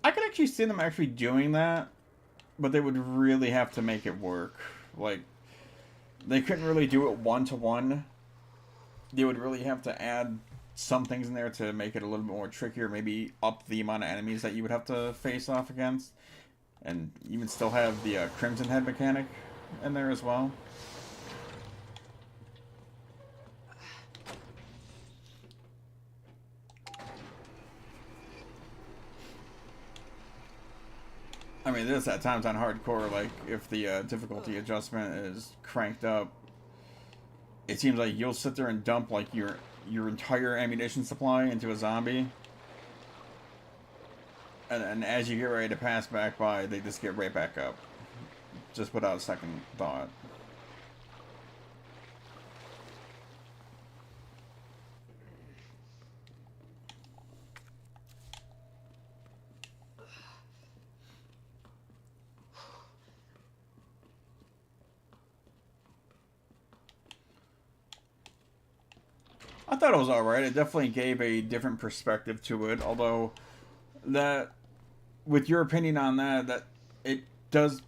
S1: I could actually see them actually doing that, but they would really have to make it work. Like, they couldn't really do it one-to-one. They would really have to add some things in there to make it a little bit more trickier, maybe up the amount of enemies that you would have to face off against. And even still have the Crimson Head mechanic in there as well. I mean, there's at times on hardcore, like, if the difficulty adjustment is cranked up, it seems like you'll sit there and dump, like, your entire ammunition supply into a zombie. And as you get ready to pass back by, they just get right back up. Just without a second thought. I thought it was alright. It definitely gave a different perspective to it. Although, that, with your opinion on that it does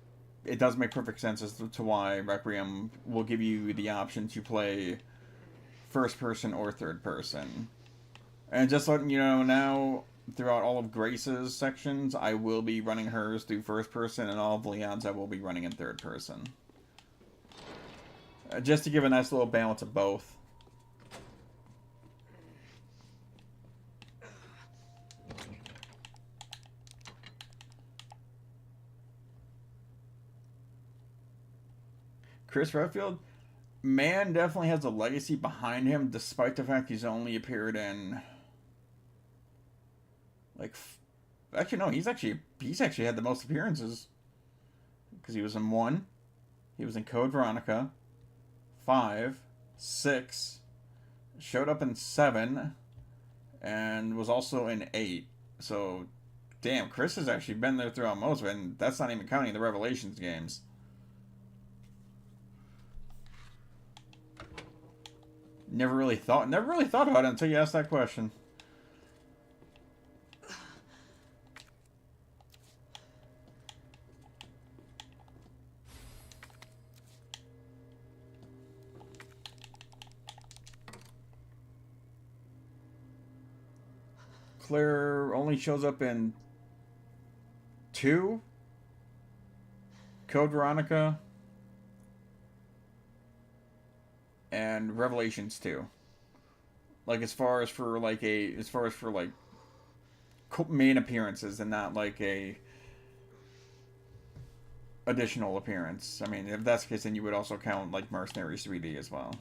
S1: make perfect sense as to why Requiem will give you the option to play first person or third person. And just letting you know now, throughout all of Grace's sections, I will be running hers through first person, and all of Leon's I will be running in third person. Just to give a nice little balance of both. Chris Redfield, man, definitely has a legacy behind him, despite the fact he's only appeared in, like, actually no, he's actually had the most appearances, because he was in 1, he was in Code Veronica, 5, 6, showed up in 7, and was also in 8. So, damn, Chris has actually been there throughout most of it, and that's not even counting the Revelations games. Never really thought about it until you asked that question. Claire only shows up in 2, Code Veronica, and Revelations 2. Like, as far as for like main appearances, and not like a additional appearance. I mean, if that's the case, then you would also count like Mercenaries 3D as well.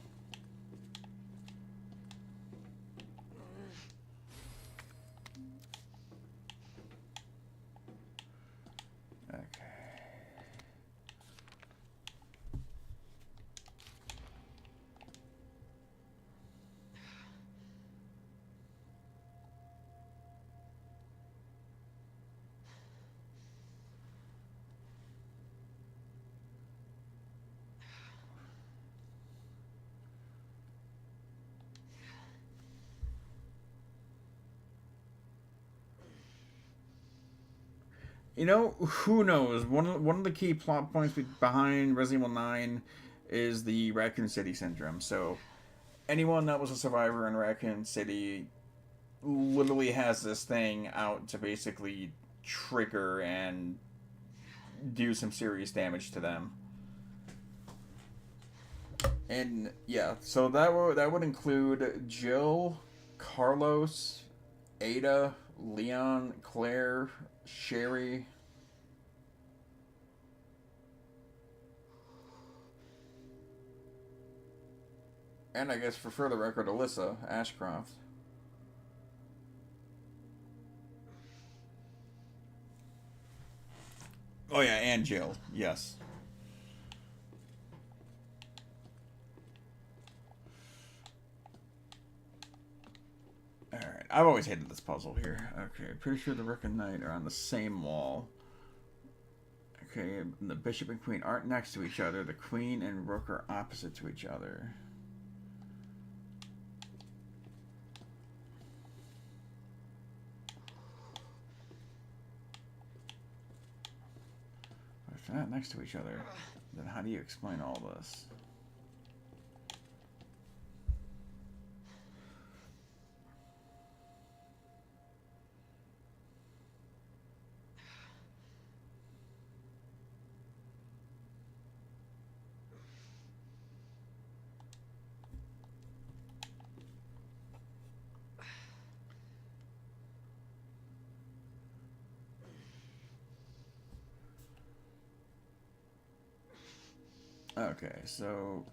S1: You know, who knows? One of the key plot points behind Resident Evil 9 is the Raccoon City syndrome. So, anyone that was a survivor in Raccoon City literally has this thing out to basically trigger and do some serious damage to them. And yeah, so that would include Jill, Carlos, Ada, Leon, Claire, Sherry. And I guess for further record, Alyssa Ashcroft. Oh yeah, and Jill, yes. Alright, I've always hated this puzzle here. Okay, pretty sure the Rook and Knight are on the same wall. Okay, the Bishop and Queen aren't next to each other. The Queen and Rook are opposite to each other. If they're not next to each other, then how do you explain all this? Okay, so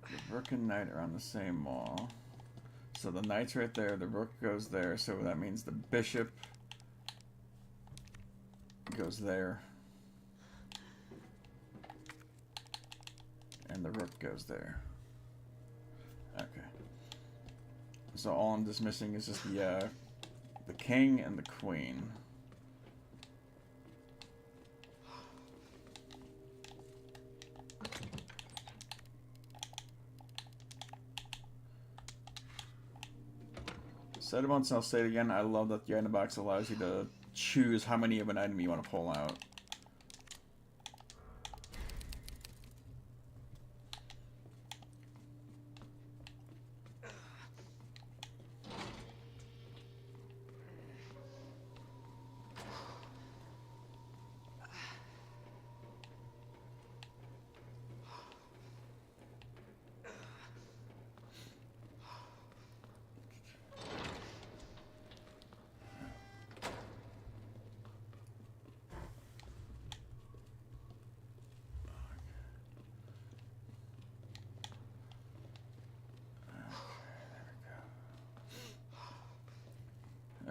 S1: the Rook and Knight are on the same wall. So the Knight's right there, the Rook goes there, so that means the Bishop goes there. And the Rook goes there. Okay. So all I'm just missing is just the King and the Queen. Said it once and I'll say it again. I love that the item box allows you to choose how many of an item you want to pull out.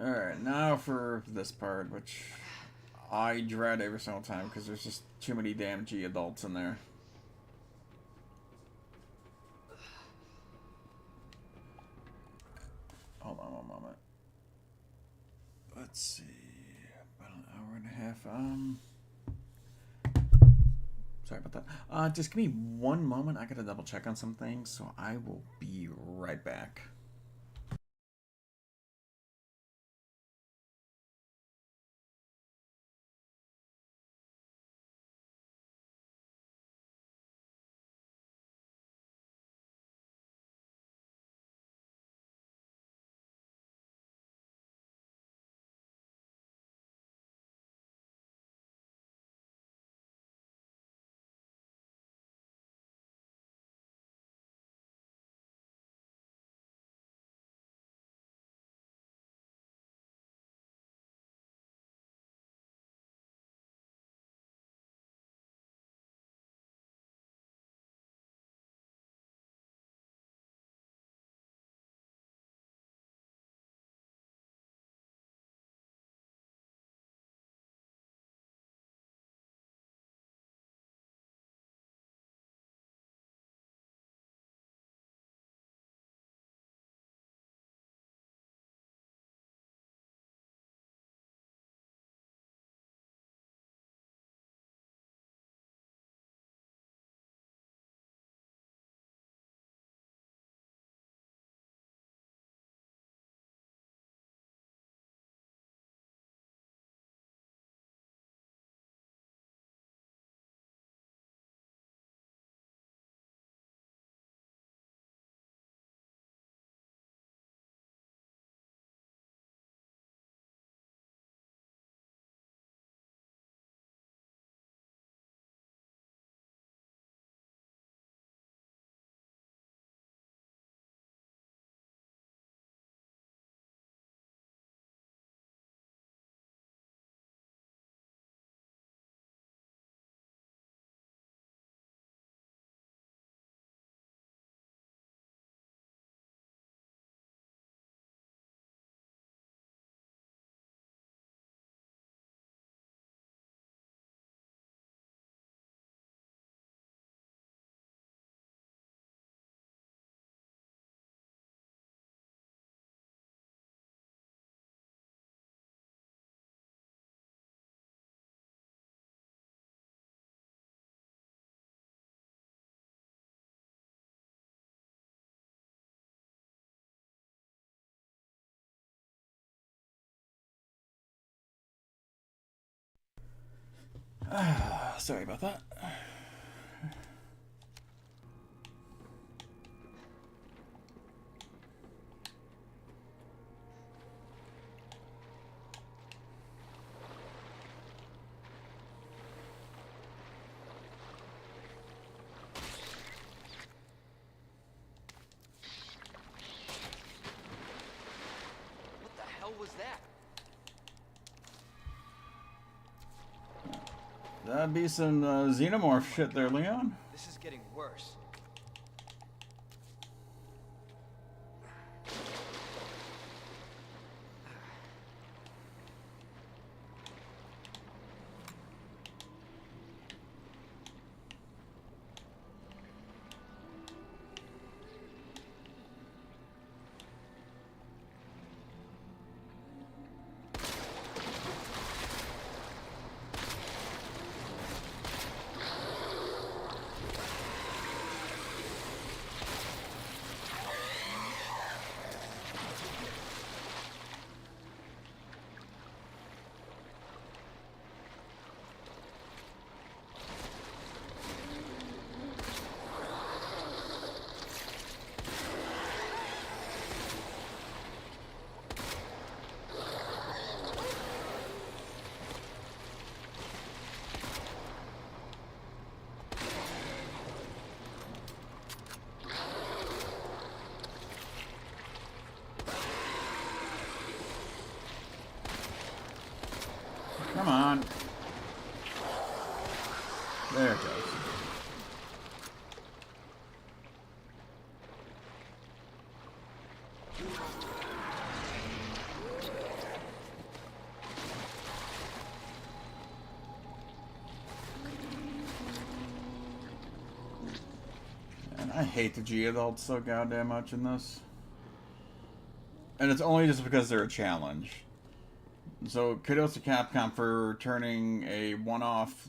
S1: Alright, now for this part, which I dread every single time because there's just too many damn G adults in there. Hold on one moment. Let's see. About an hour and a half. Sorry about that. Just give me one moment. I gotta double check on some things, so I will be right back. Sorry about that.
S2: What the hell was that?
S1: That'd be some xenomorph shit there, Leon.
S2: This is getting worse.
S1: And I hate the Geodolts so goddamn much in this. And it's only just because they're a challenge. So kudos to Capcom for turning a one-off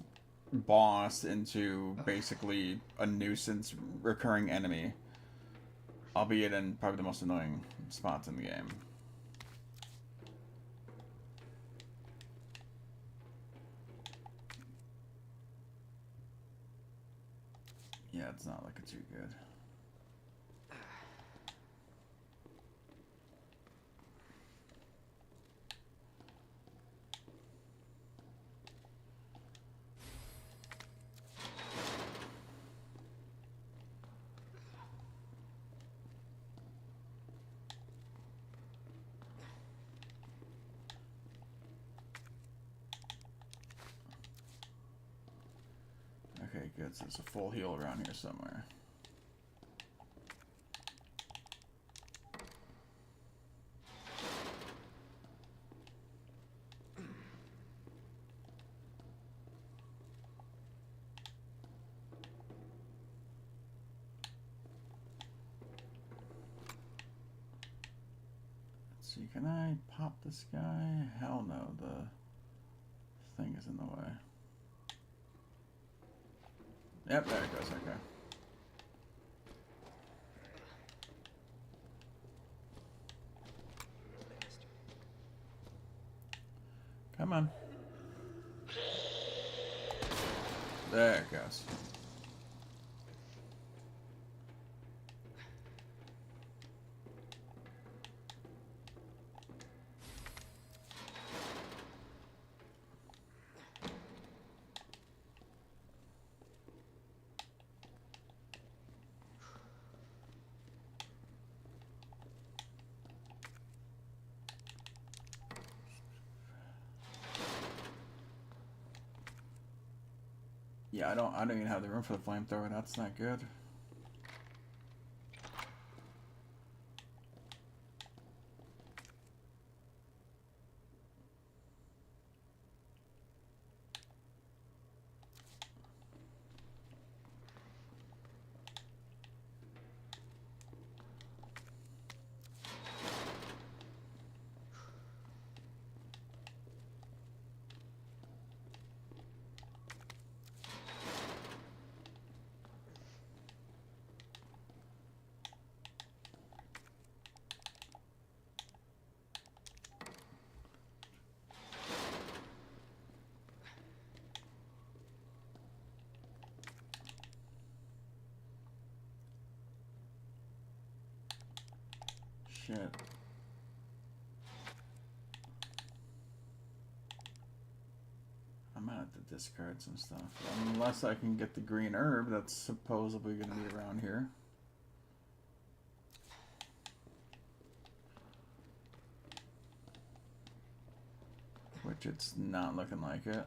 S1: boss into basically a nuisance recurring enemy. Albeit in probably the most annoying spots in the game. Yeah, it's not looking too good. Okay, good. So there's a full heal around here somewhere. Let's see, can I pop this guy? Hell no, the thing is in the way. Yep, there it goes, okay. Come on. There it goes. Yeah, I don't even have the room for the flamethrower. That's not good. Shit. I might have to discard some stuff. Unless I can get the green herb that's supposedly going to be around here. Which it's not looking like it.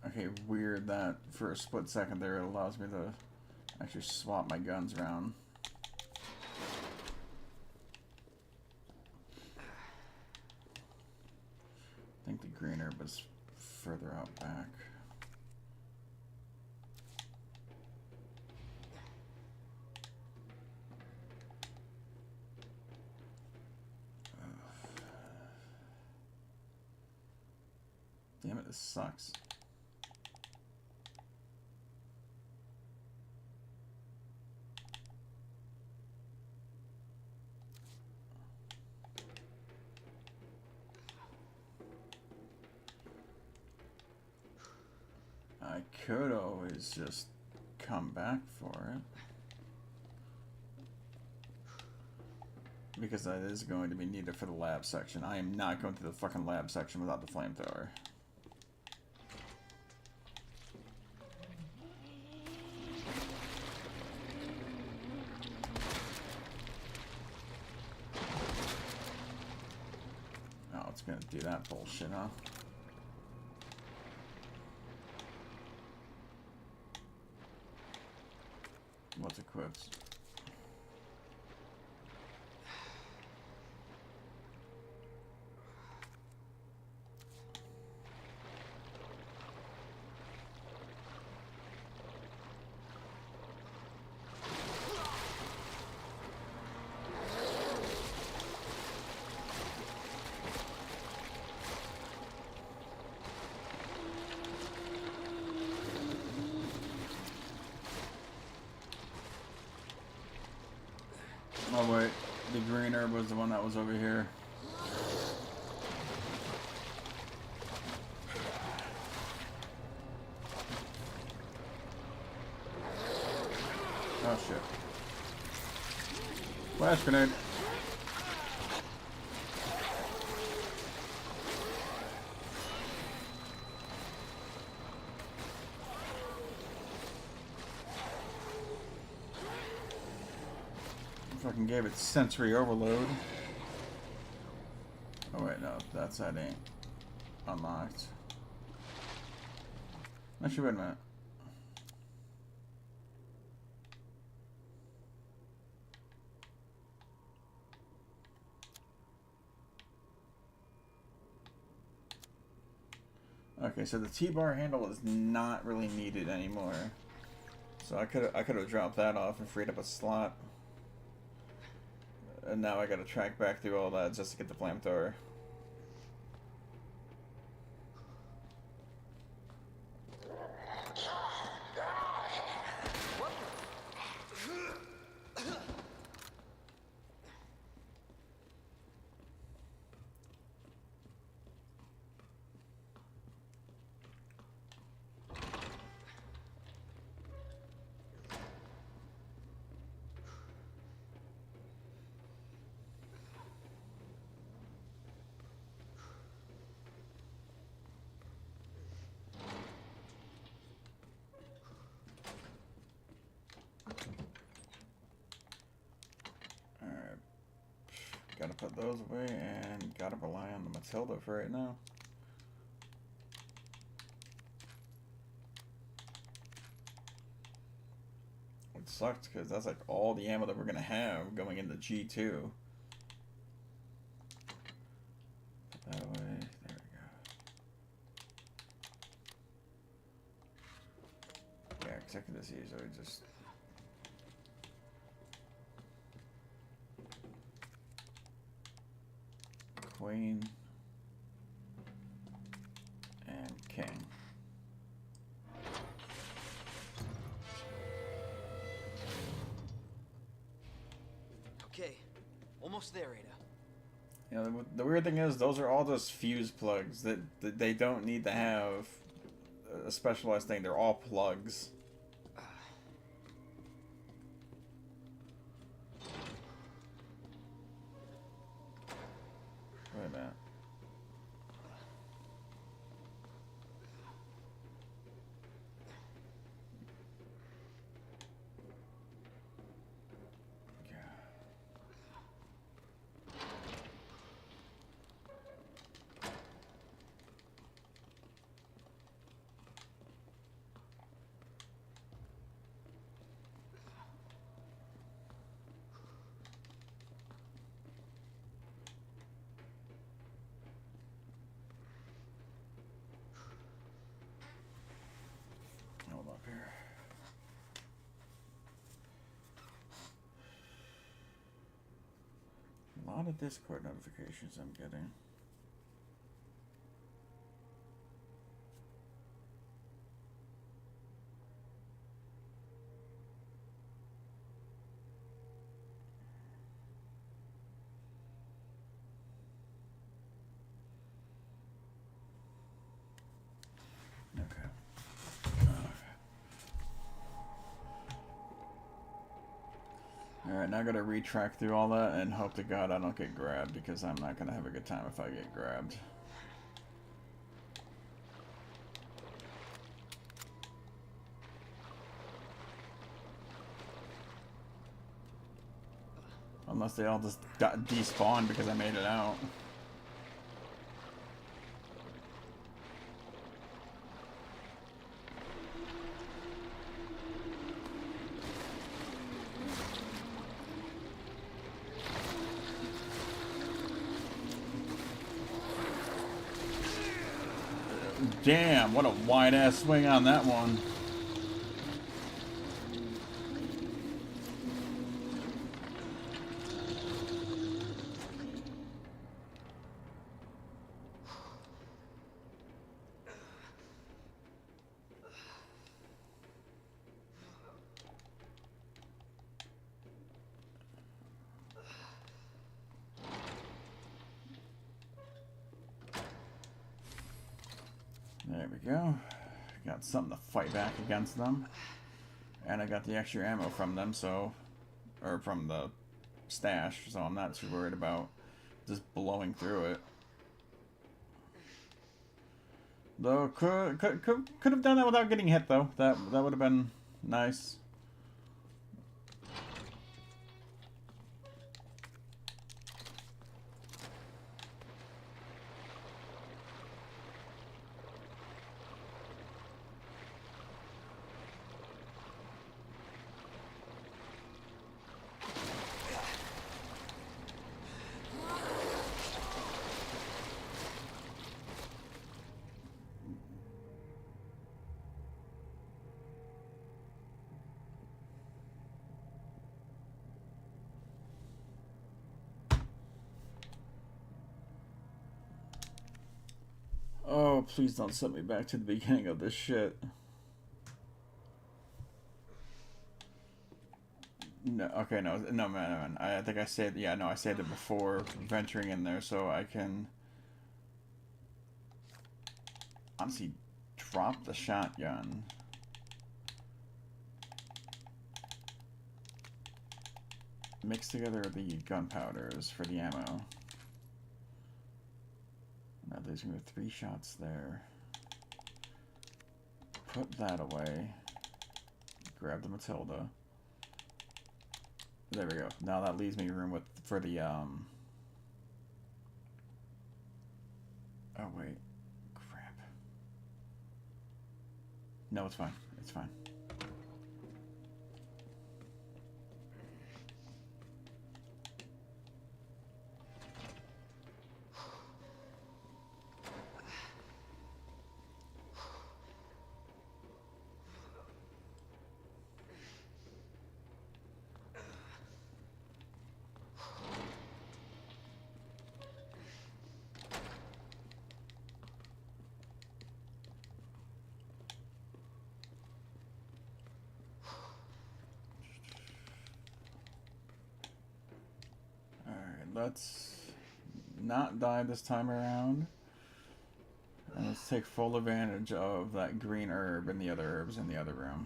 S1: Okay, weird that for a split second there it allows me to actually swap my guns around. I think the green herb is further out back. Damn it, this sucks. I could always just come back for it. Because that is going to be needed for the lab section. I am not going to the fucking lab section without the flamethrower. Oh, it's gonna do that bullshit, huh? What's equipped? Oh wait, the green herb was the one that was over here. Oh shit. Flash grenade. Fucking gave it sensory overload. Oh wait, no, that side ain't unlocked. Actually, wait a minute. Okay, so the T-bar handle is not really needed anymore. So I could have dropped that off and freed up a slot. And now I gotta track back through all that just to get the flamethrower. Gotta put those away and gotta rely on the Matilda for right now. It sucks because that's like all the ammo that we're gonna have going into G2. Put that away. There we go. Yeah, because I could just easily just. Queen and king.
S2: Okay, almost there, Ada.
S1: You know, the weird thing is, those are all just fuse plugs that they don't need to have a specialized thing. They're all plugs. Wait a minute. Hold up here. A lot of Discord notifications I'm getting. Alright, now I gotta retrack through all that and hope to God I don't get grabbed, because I'm not gonna have a good time if I get grabbed. Unless they all just got despawned because I made it out. Damn, what a wide ass swing on that one. There we go. Got something to fight back against them. And I got the extra ammo from them, so... Or from the stash, so I'm not too worried about just blowing through it. Though, could have done that without getting hit, though. That would have been nice. Oh, please don't send me back to the beginning of this shit. No, okay, no, man. I think I said, yeah, no, I said it before venturing in there, so I can honestly drop the shotgun. Mix together the gunpowders for the ammo. Now there's gonna be 3 shots there. Put that away. Grab the Matilda. There we go. Now that leaves me room for the oh wait. Crap. No, it's fine. It's fine. Let's not die this time around. And let's take full advantage of that green herb and the other herbs in the other room.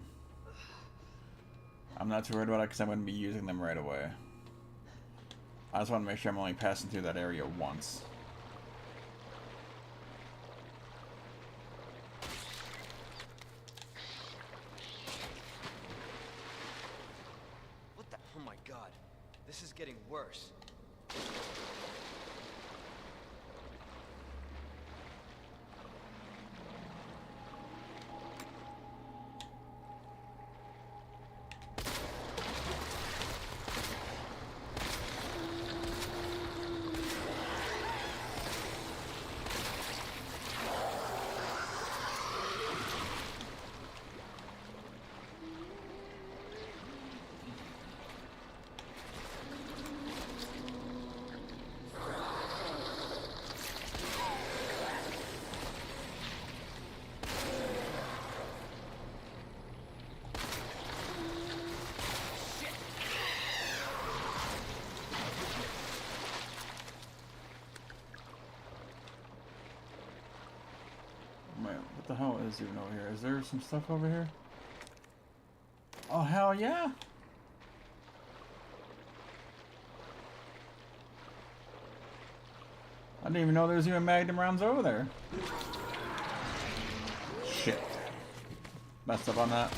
S1: I'm not too worried about it because I'm going to be using them right away. I just want to make sure I'm only passing through that area once.
S2: What the? Oh my god. This is getting worse.
S1: What the hell is even over here? Is there some stuff over here? Oh, hell yeah! I didn't even know there was even magnum rounds over there. Shit. Messed up on that.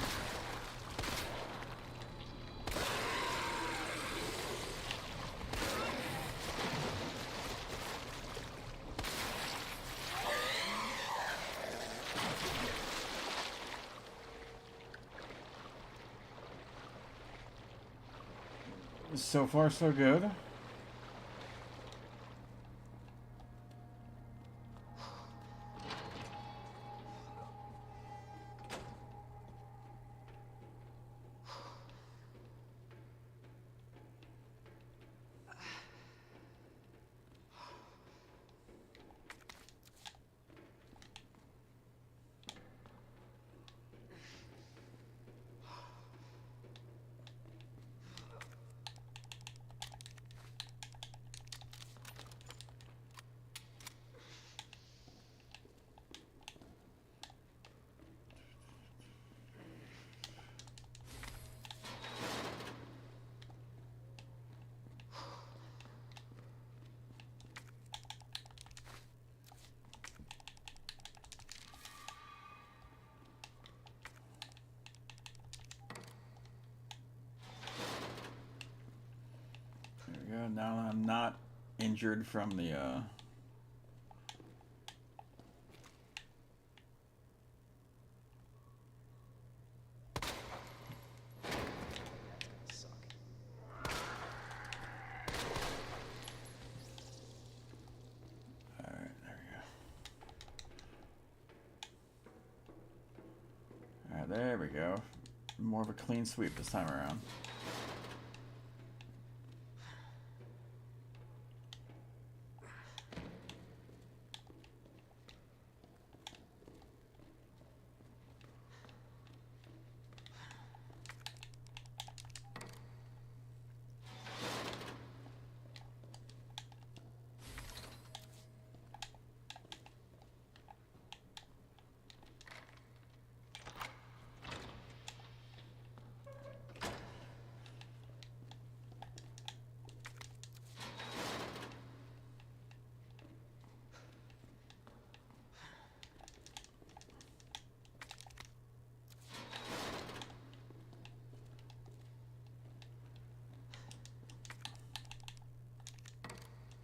S1: So far, so good. Now that I'm not injured from the
S2: Suck.
S1: Alright, there we go. Alright, there we go. More of a clean sweep this time around.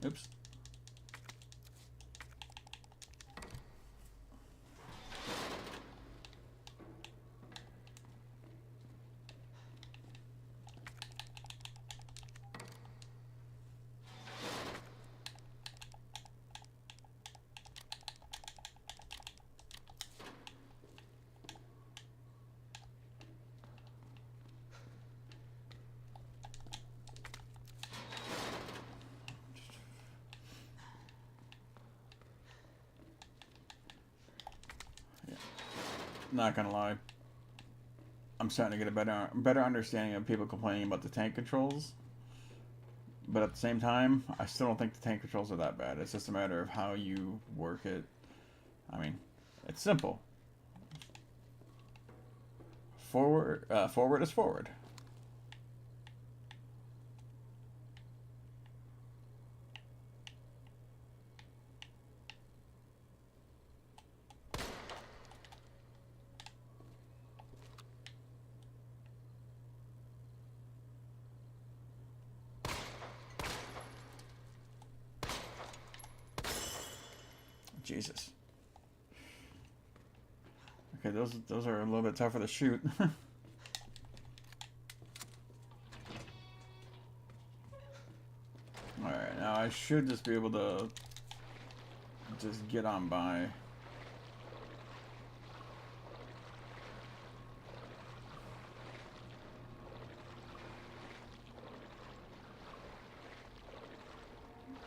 S1: Oops. Not gonna lie, I'm starting to get a better understanding of people complaining about the tank controls. But at the same time, I still don't think the tank controls are that bad. It's just a matter of how you work it. I mean, it's simple. Forward is forward. Jesus. Okay, those are a little bit tougher to shoot. Alright, now I should just be able to just get on by.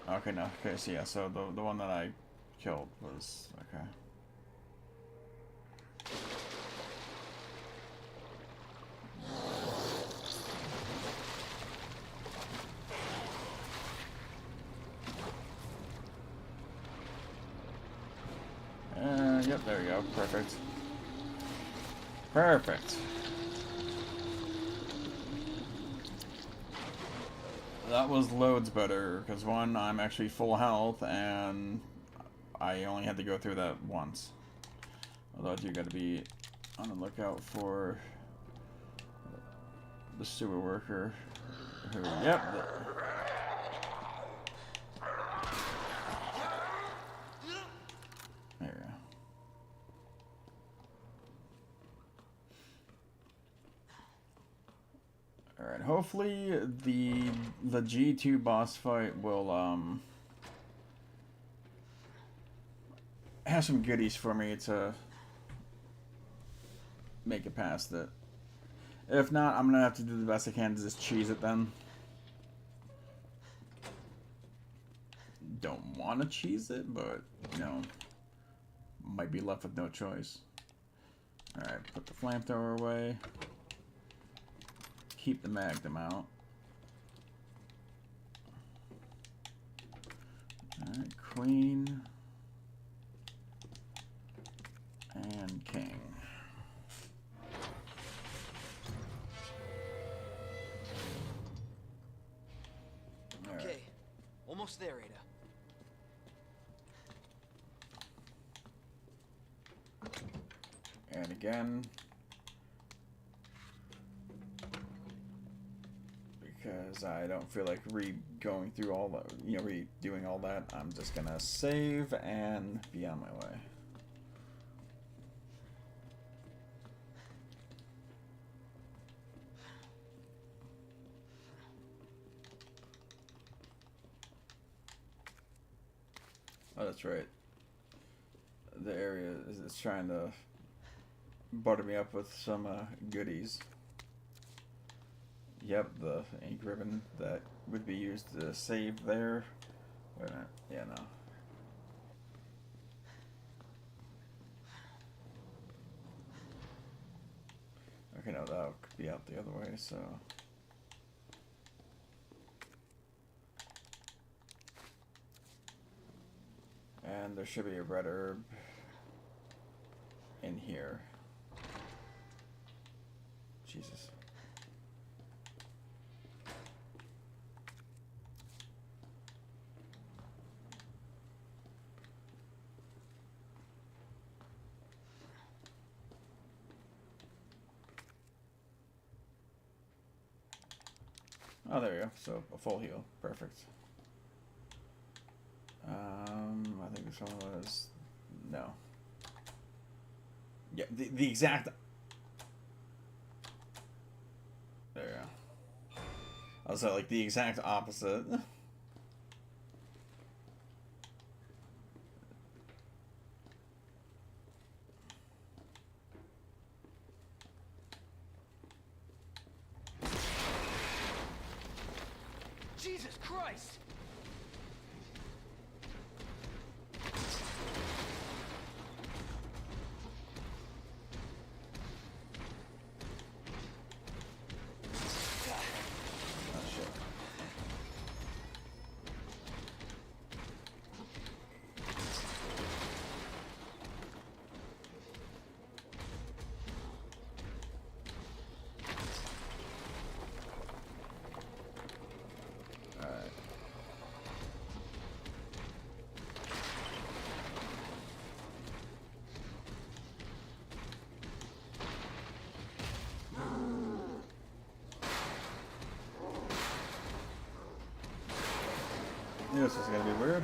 S1: Okay, no. Okay, so yeah, so the one that I killed was okay. Yep, there we go. Perfect. Perfect. That was loads better, because one, I'm actually full health, and I only had to go through that once. Although you gotta be on the lookout for the sewer worker who, yep. There we go. Alright, hopefully the G2 boss fight will have some goodies for me to make it past it. If not, I'm gonna have to do the best I can to just cheese it then. Don't want to cheese it, but you know, might be left with no choice. Alright, put the flamethrower away. Keep the magnum out. Alright, queen. And king.
S2: Okay,
S1: Right.
S2: almost there, Ada.
S1: And again, because because I don't feel like going through all that, redoing all that. I'm just gonna save and be on my way. Oh, that's right. The area is trying to butter me up with some goodies. Yep, the ink ribbon that would be used to save there. Wait a minute. Yeah, no. Okay, no, that could be out the other way, so... And there should be a red herb in here. Jesus. Oh, there we go. So a full heal. Perfect. I think this one was... No. Yeah, the exact... There we go. Also, like, the exact opposite.
S2: Jesus Christ!
S1: Oh, shit. Alright. This is gonna be weird.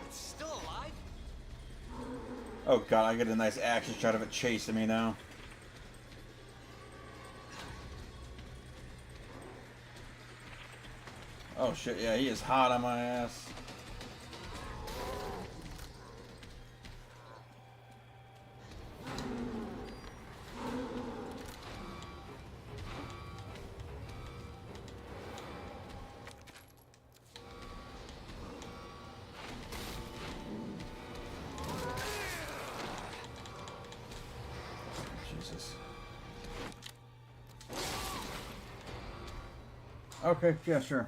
S2: It's still alive?
S1: Oh god, I get a nice action shot of it chasing me now. Oh shit, yeah, he is hot on my ass. Jesus. Okay, yeah, sure.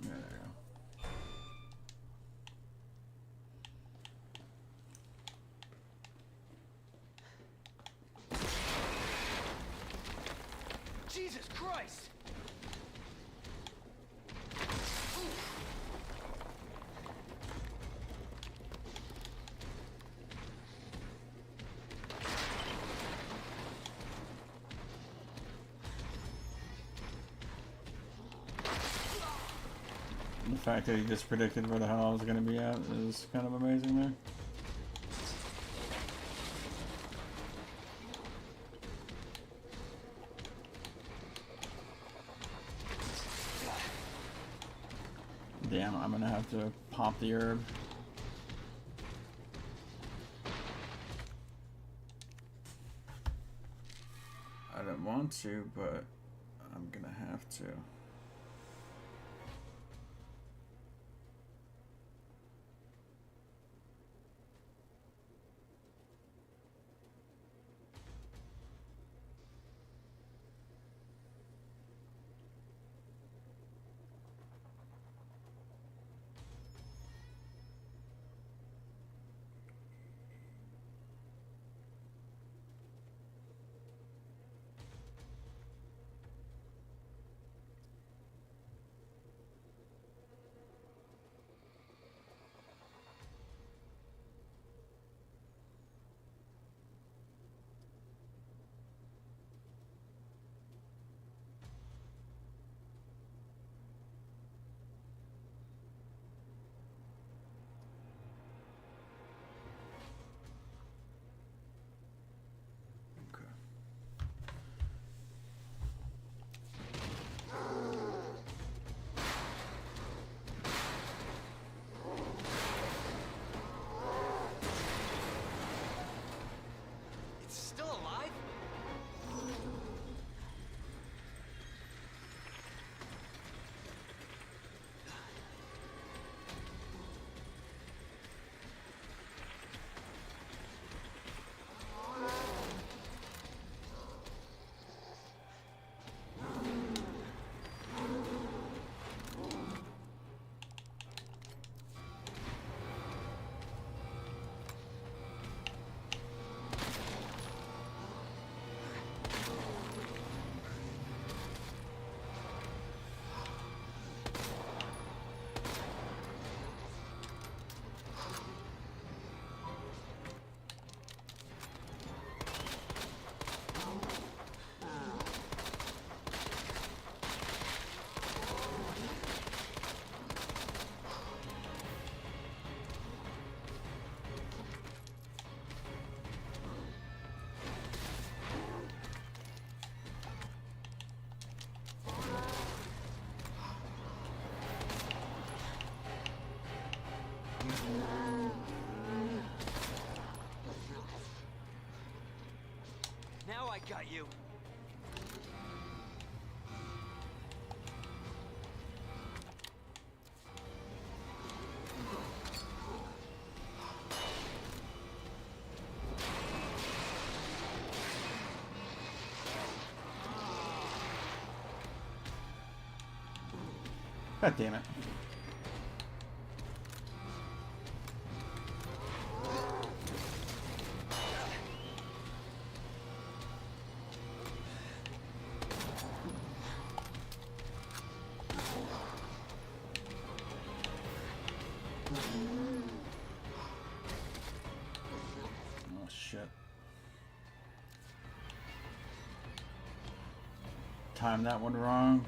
S1: Yeah, there you go.
S2: Jesus Christ!
S1: The fact that he just predicted where the hell I was gonna be at is kind of amazing there. Damn, I'm gonna have to pop the herb. to, but I'm gonna have to.
S2: It's still alive? Now I got you.
S1: God damn it. Oh shit. Timed that one wrong.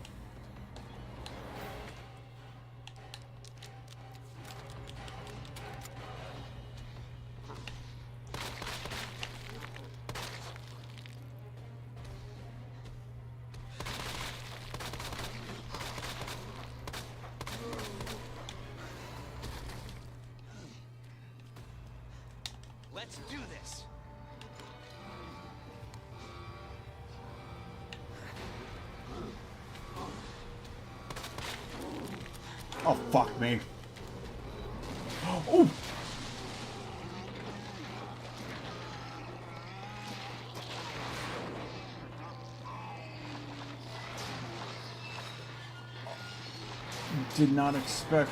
S2: Let's do this.
S1: Oh, fuck me. Oh! Did not expect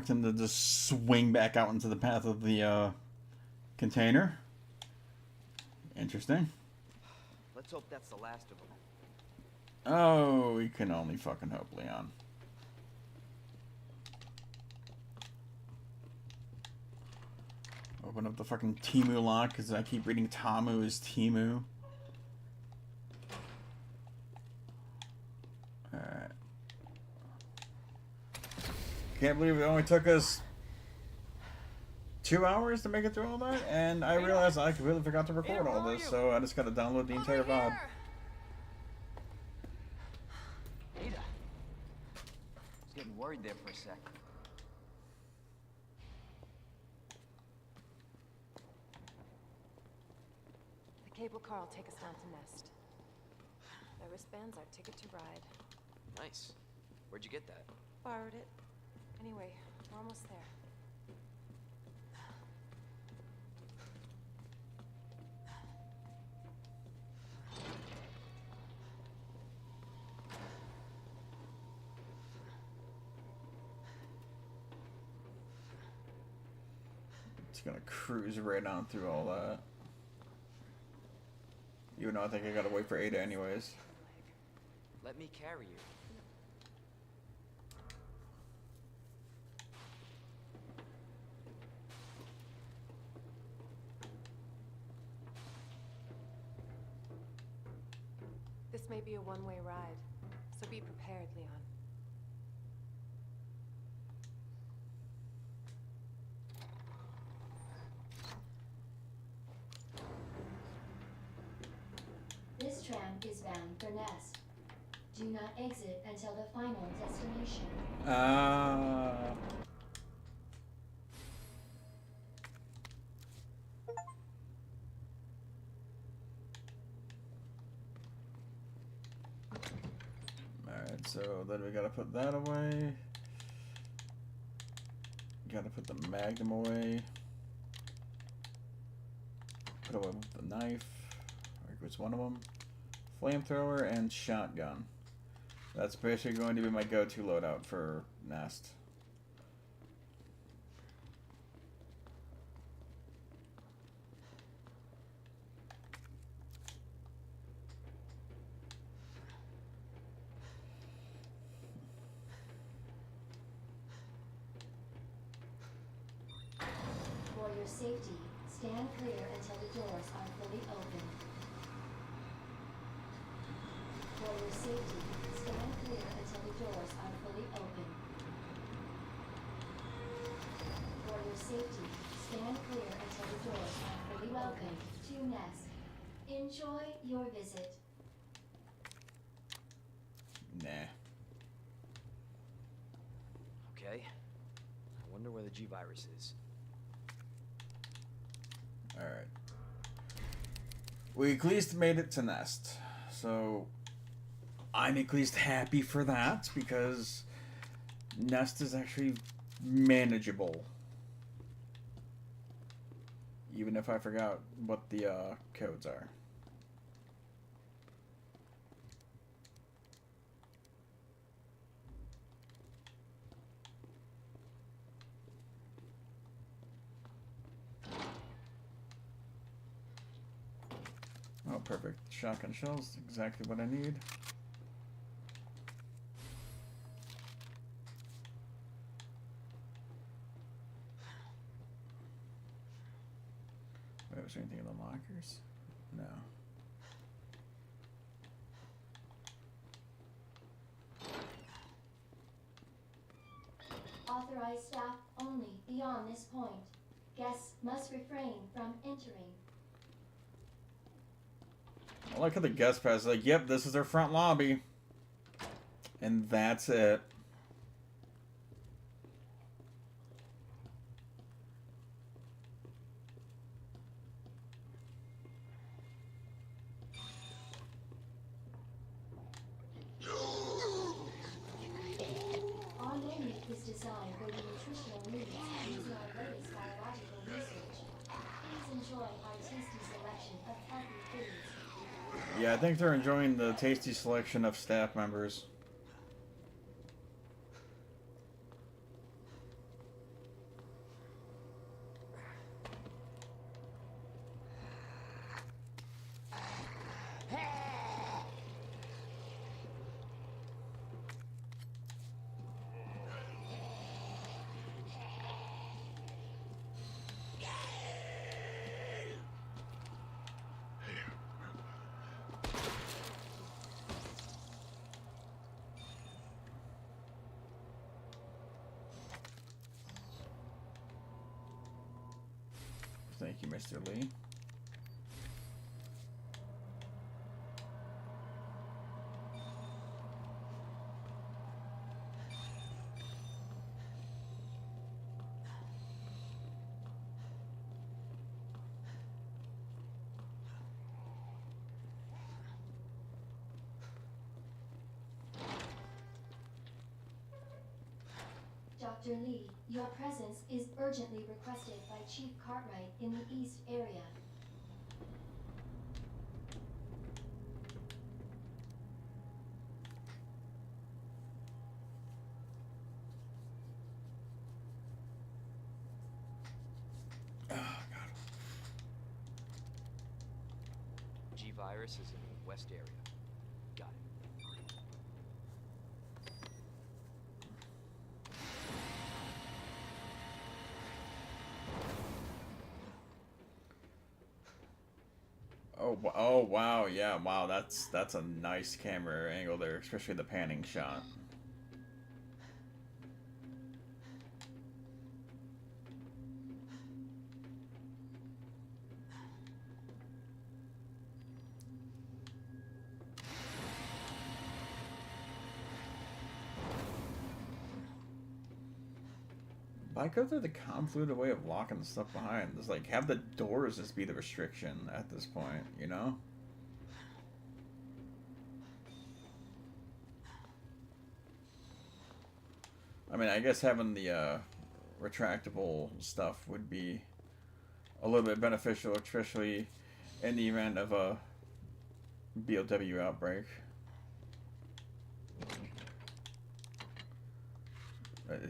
S1: him to just swing back out into the path of the container. Interesting.
S2: Let's hope that's the last of them.
S1: Oh, we can only fucking hope, Leon. Open up the fucking Timu lock, because I keep reading Tamu as Timu. Alright. Can't believe it only took us 2 hours to make it through all that, and I realized I really forgot to record all this, so I just gotta download the entire VOD.
S2: Ada. I was getting worried there for a sec.
S3: Cable car will take us down to Nest. The wristband's our ticket to ride.
S2: Nice. Where'd you get that?
S3: Borrowed it. Anyway, we're almost there.
S1: It's gonna cruise right on through all that. Even though I think I gotta wait for Ada anyways.
S2: Let me carry you.
S3: This may be a one-way ride, so be prepared, Leon.
S5: This tram is bound for Nest. Do not exit until the final destination.
S1: Alright, so then we gotta put that away. Gotta put the Magnum away. Put away the knife. Or what's one of them? Flamethrower and shotgun. That's basically going to be my go-to loadout for Nest.
S5: For your safety, stand clear until the doors are fully open. For your safety, stand clear until the doors are fully open. For your safety, stand clear until the doors are fully welcome to Nest. Enjoy your visit.
S1: Nah.
S2: Okay. I wonder where the G-Virus is.
S1: Alright. We at least made it to Nest. So I'm at least happy for that because Nest is actually manageable. Even if I forgot what the codes are. Oh, perfect. Shotgun shells, exactly what I need. Wait, was there anything in the lockers? No.
S5: Authorized staff only beyond this point. Guests must refrain from entering.
S1: I like how the guest pass is like, yep, this is their front lobby. And that's it.
S5: Our menu is designed for the nutritional needs using our latest biological research. Please enjoy our tasty selection of healthy foods.
S1: Yeah, I think they're enjoying the tasty selection of staff members. Thank you, Mr. Lee.
S5: Dr. Lee, your presence is urgently requested by Chief Cartwright in the East area.
S2: G-Virus is in the west area. Got it.
S1: Oh wow, yeah, wow, that's a nice camera angle there, especially the panning shot. Why go through the convoluted way of locking the stuff behind? Just like have the doors just be the restriction at this point, you know? I mean, I guess having the retractable stuff would be a little bit beneficial, especially in the event of a BOW outbreak.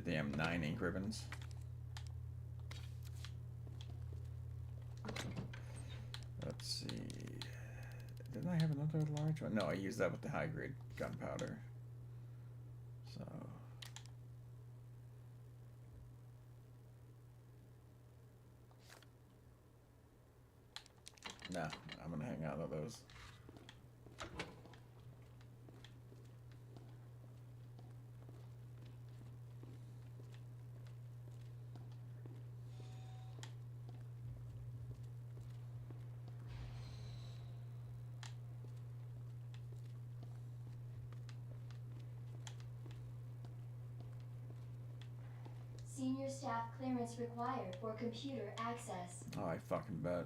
S1: Damn 9 ink ribbons. Let's see. Didn't I have another large one? No, I used that with the high grade gunpowder. So. Nah, I'm gonna hang out of those.
S5: Senior staff clearance required for computer access.
S1: Oh, I fucking bet.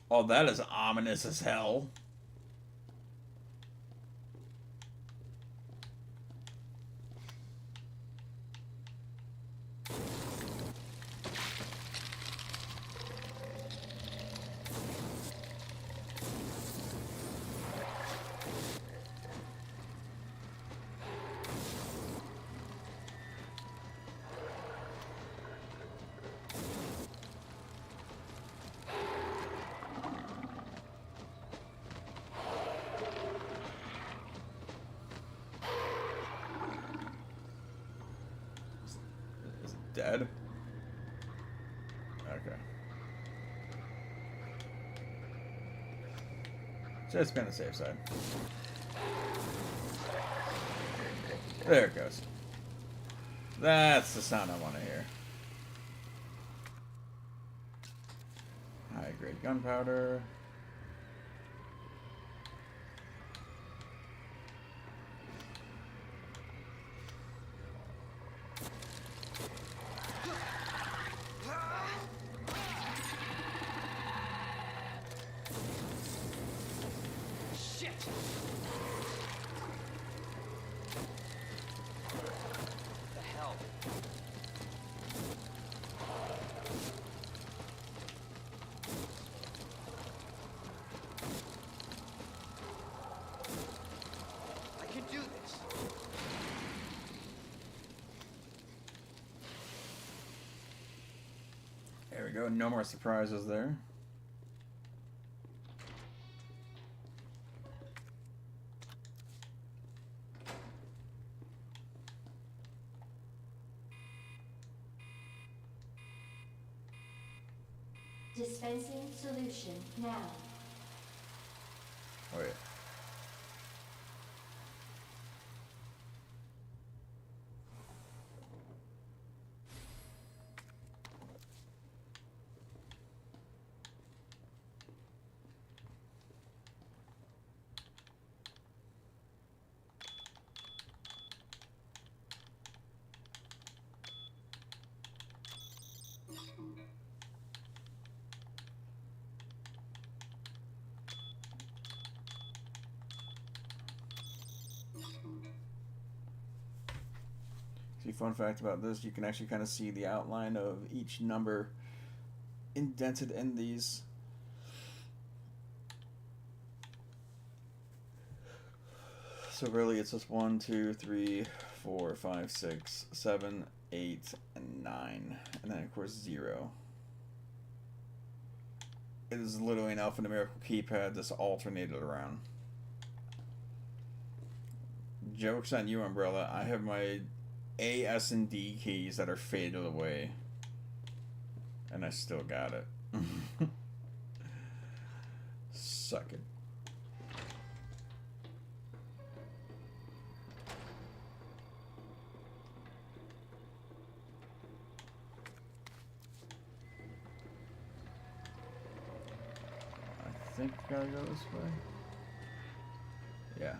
S1: Oh, that is ominous as hell. Dead? Okay. Just be on the safe side. There it goes. That's the sound I want to hear. High grade gunpowder.
S2: Shit! The hell? I can do this.
S1: There we go. No more surprises there.
S5: Dispensing solution now.
S1: Oh yeah. Actually, fun fact about this, you can actually kind of see the outline of each number indented in these. So really it's just 1, 2, 3, 4, 5, 6, 7, 8, and 9. And then of course 0. It is literally an alphanumerical keypad that's alternated around. Joke's on you, Umbrella. I have my A, S, and D keys that are faded away. And I still got it. Suck it. I think gotta go this way. Yeah.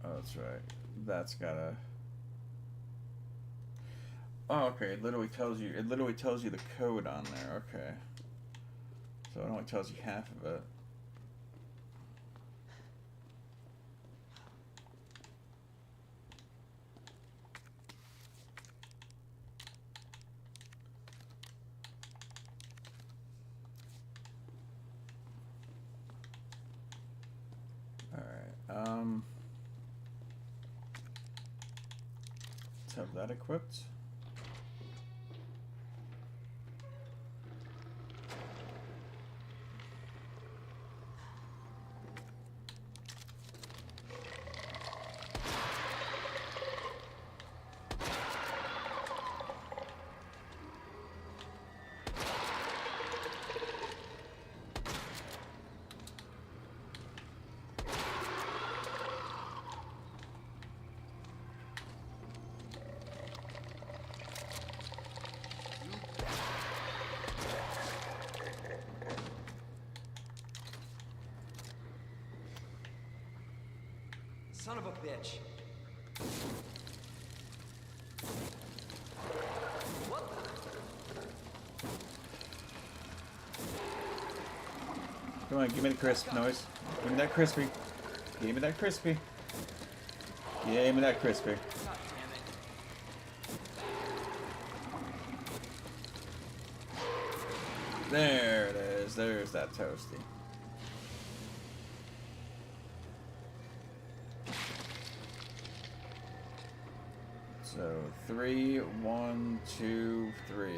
S1: Oh, that's right. That's gotta. Oh, okay. It literally tells you. It literally tells you the code on there. Okay. So it only tells you half of it. Let's have that equipped.
S2: Son of a bitch. What the?
S1: Come on, give me the crisp noise. Give me that crispy. Give me that crispy. Give me that crispy.
S2: God damn it.
S1: There it is. There's that toasty. So 3, 1, 2, 3.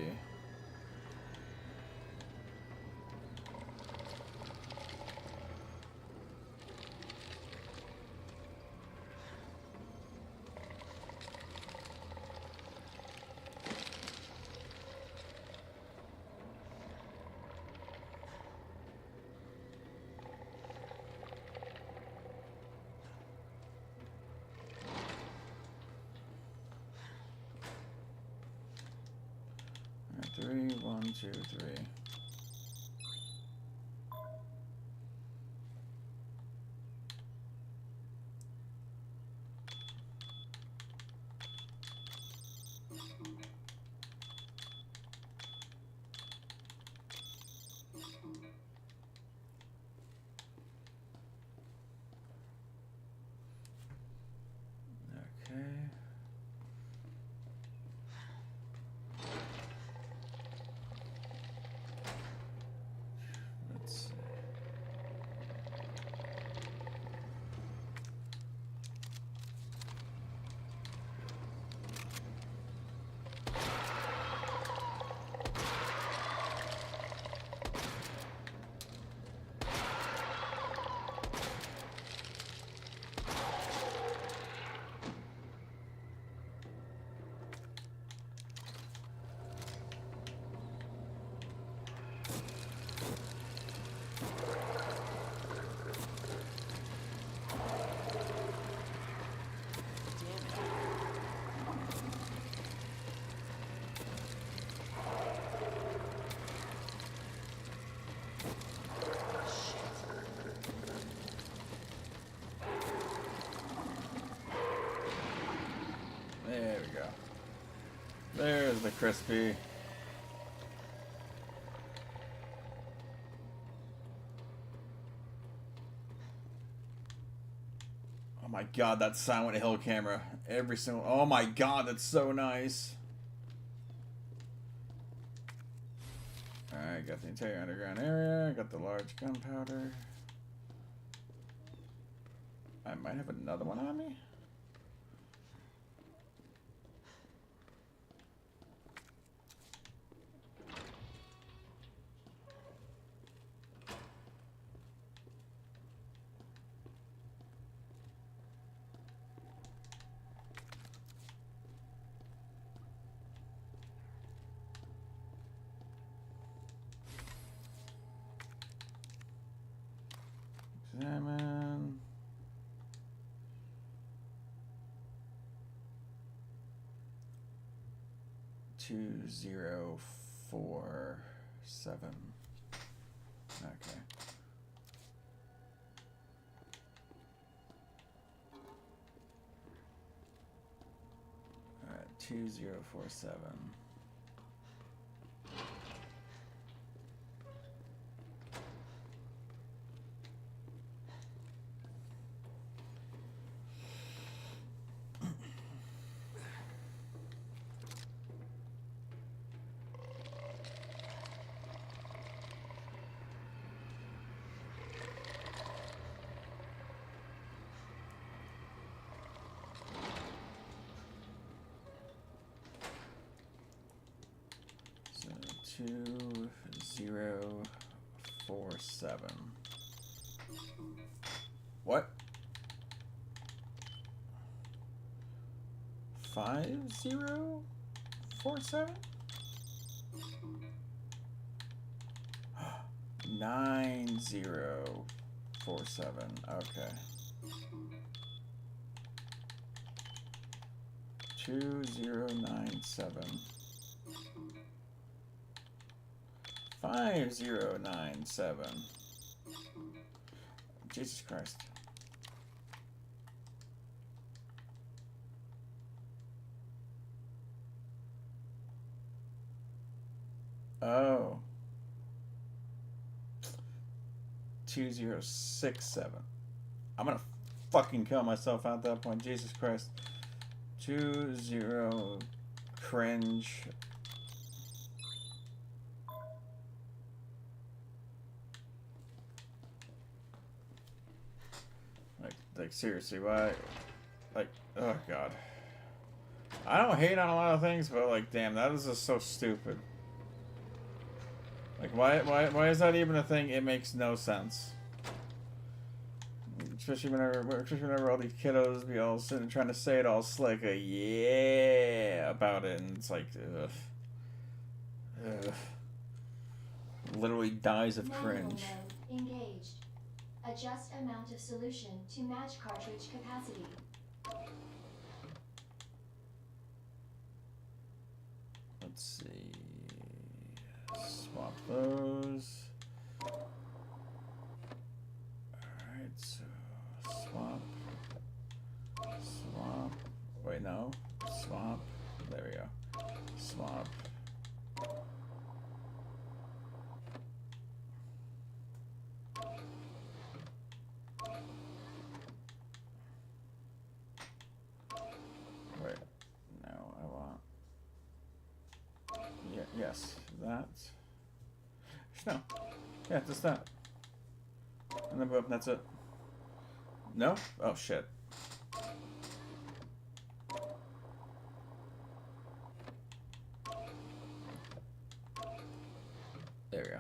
S1: Three, 1, 2, 3. Okay. Let's see. There we go. There's the crispy. Oh my god, that Silent Hill camera. Every single... Oh my god, that's so nice. Alright, got the entire underground area. Got the large gunpowder. I might have another one on me. Examine. Two 047. Okay. All right, 2047. So 2047. What? 5047? 9047. Okay. 2097. 5097. Jesus Christ. Oh. 2067. I'm gonna fucking kill myself at that point. Jesus Christ. 20 cringe. Like seriously, why? Like, oh god. I don't hate on a lot of things, but like, damn, that is just so stupid. Like, why is that even a thing? It makes no sense. Especially whenever all these kiddos be all sitting trying to say it all slick, yeah, about it, and it's like, ugh. Literally dies of cringe.
S5: Mode engaged. Adjust amount of solution to match cartridge capacity.
S1: Let's see. Swap those. Alright, so swap. Swap. Wait, no. Swap. There we go. Swap. Wait. No, I want. Yeah, yes, that. No. Yeah, just that. And then boom, that's it. No? Oh shit. There we go.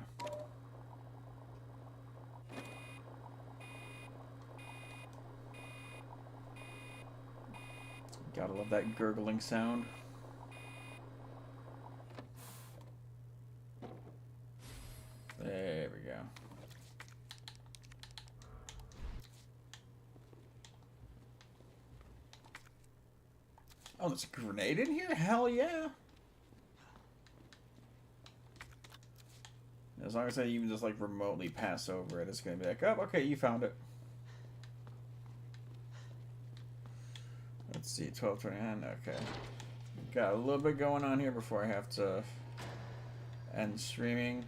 S1: Gotta love that gurgling sound. There we go. Oh, there's a grenade in here? Hell yeah. As long as I even just like remotely pass over it, it's gonna be like, oh, okay, you found it. Let's see, 12:29, okay. Got a little bit going on here before I have to end streaming.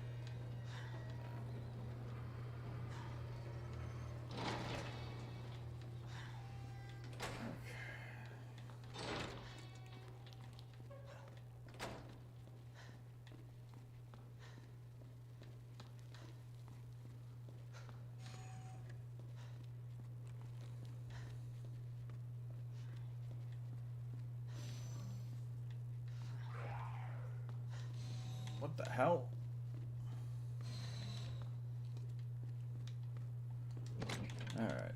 S1: What the hell? Alright.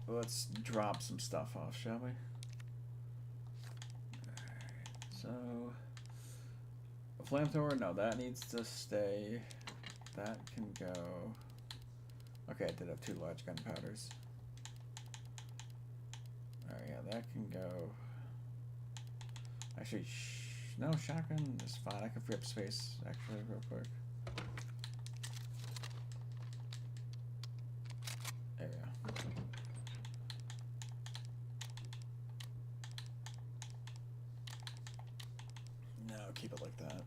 S1: Let's drop some stuff off, shall we? Alright, so... A flamethrower? No, that needs to stay. That can go... Okay, I did have 2 large gunpowders. Alright, yeah, that can go... Actually, no, shotgun is fine. I can free up space, actually, real quick. There we go. No, keep it like that.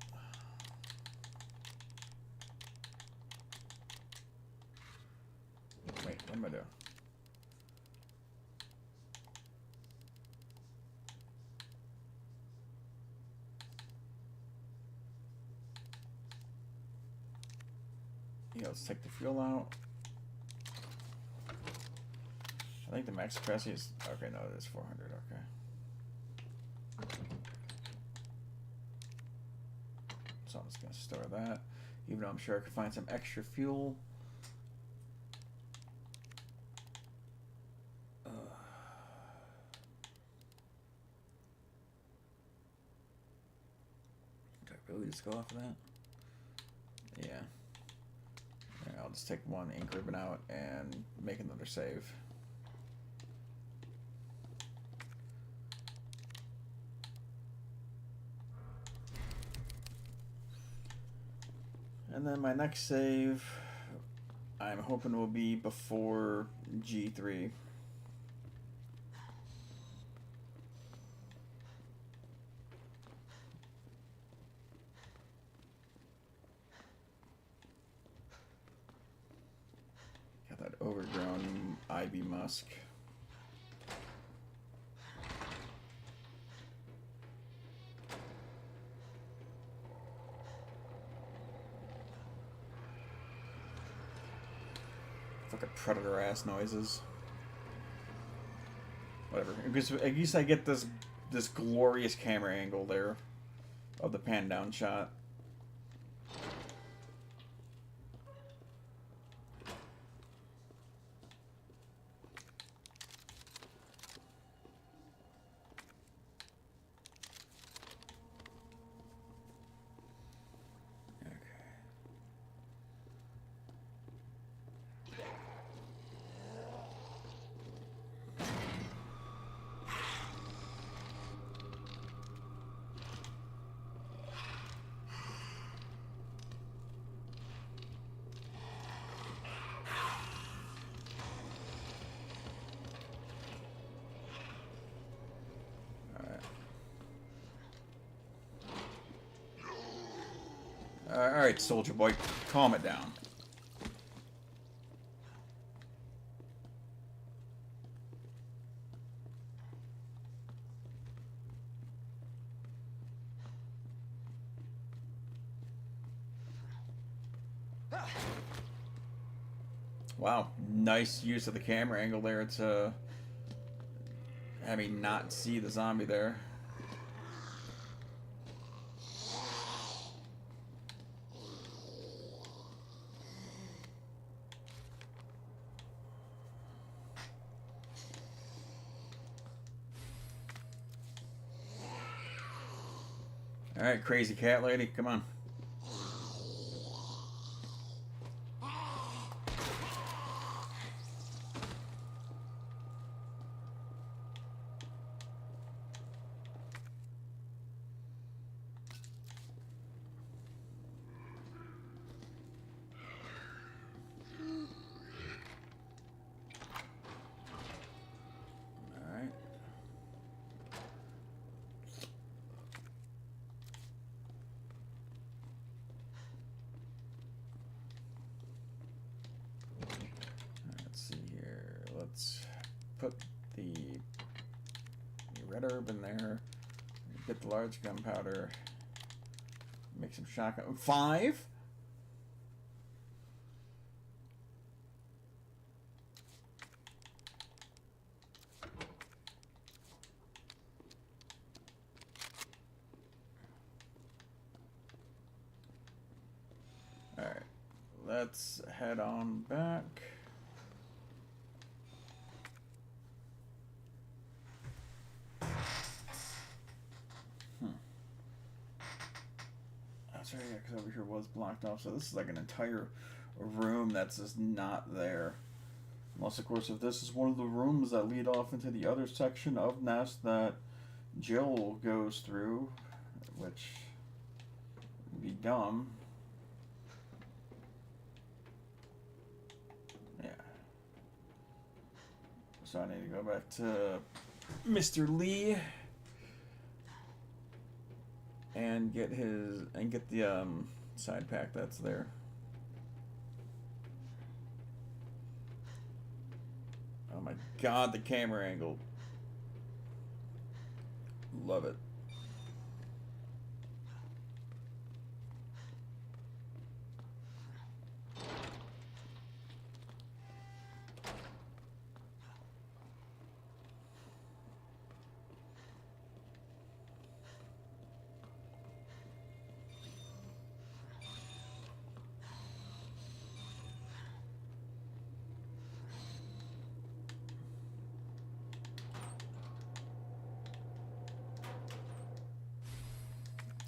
S1: Wait, what am I doing? Yeah, let's take the fuel out. I think the max capacity is... Okay, no, it is 400, okay. So I'm just going to store that. Even though I'm sure I could find some extra fuel. Did I really just go off of that? Yeah. Alright, I'll just take one ink ribbon out and make another save. And then my next save, I'm hoping will be before G3. Got that overgrown ivy musk. Fucking predator ass noises. Whatever. At least I get this glorious camera angle there of the pan down shot. Alright, soldier boy, calm it down. Wow, nice use of the camera angle there to have me not see the zombie there. Alright, crazy cat lady, come on. Put the red herb in there. Get the large gunpowder. Make some shotgun. 5? let's head on back. That's right, yeah, because over here was blocked off. So this is like an entire room that's just not there. Unless, of course, if this is one of the rooms that lead off into the other section of Nest that Jill goes through, which would be dumb. Yeah. So I need to go back to Mr. Lee and get the side pack that's there. Oh my god, the camera angle. Love it.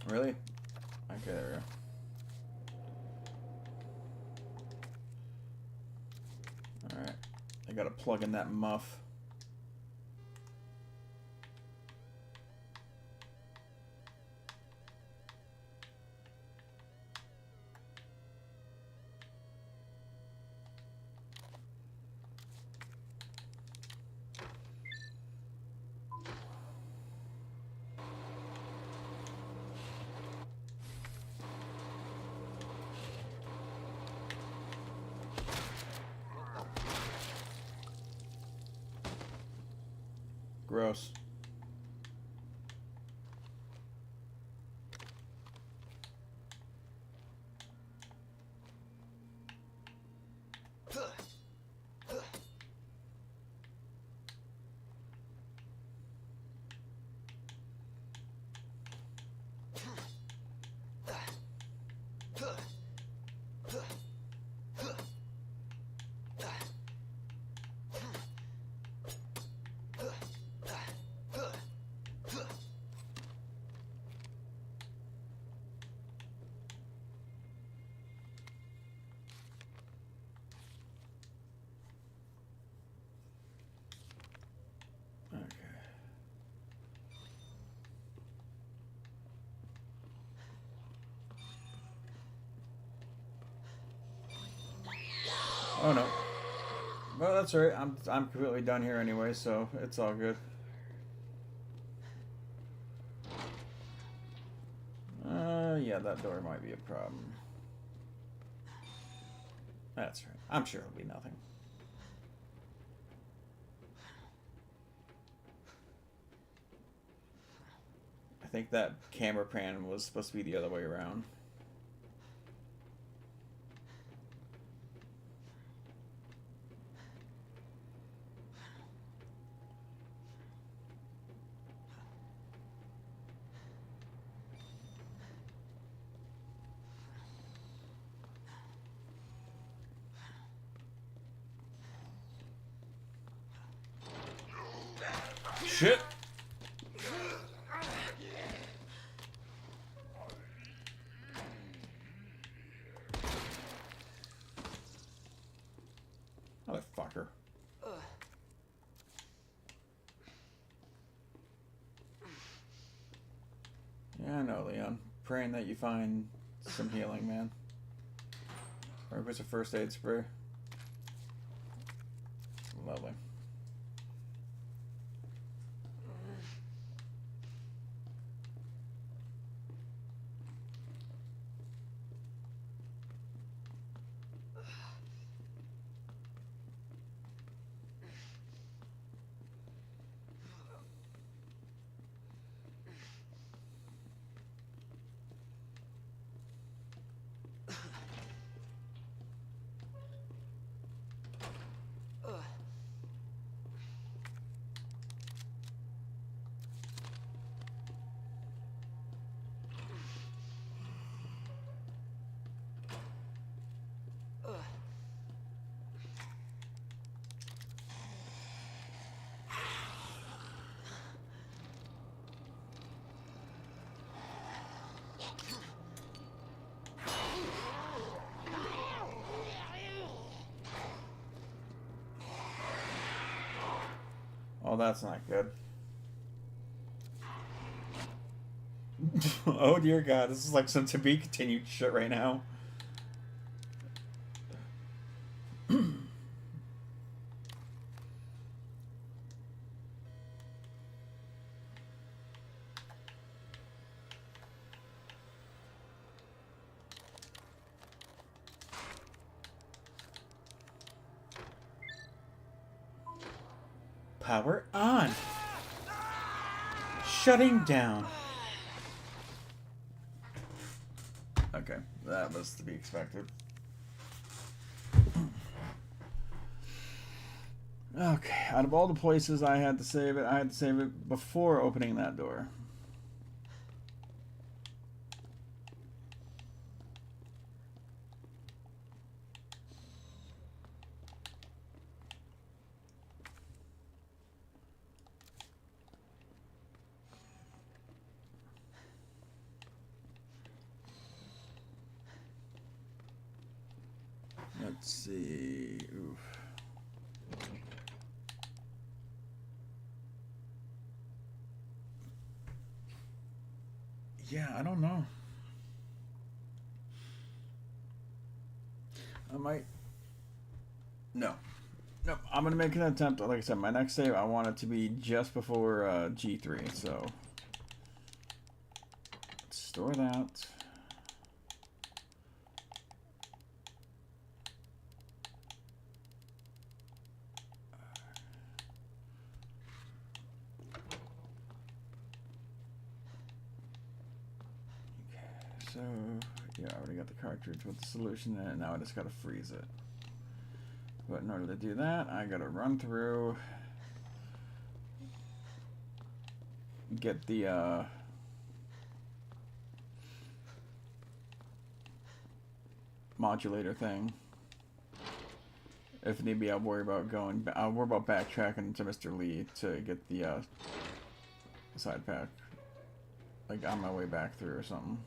S1: Really? Okay, there we go. Alright. I gotta plug in that muff. Gross. Oh no. Well, that's alright. I'm completely done here anyway, so it's all good. Yeah, that door might be a problem. That's right. I'm sure it'll be nothing. I think that camera pan was supposed to be the other way around. Shit! Motherfucker. Yeah, I know, Leon. Praying that you find some healing, man. Or if it's a first aid spray. Lovely. Oh, that's not good. Oh dear God, this is like some to be continued shit right now. Power on. Shutting down. Okay, that was to be expected. Okay, out of all the places I had to save it before opening that door. Let's see. Oof. Yeah, I don't know. I might. No. No, I'm going to make an attempt. Like I said, my next save, I want it to be just before G3. So, store that. So, yeah, I already got the cartridge with the solution in it. Now I just got to freeze it. But in order to do that, I got to run through, get the modulator thing. If need be, I'll worry about backtracking to Mr. Lee to get the side pack, like on my way back through or something.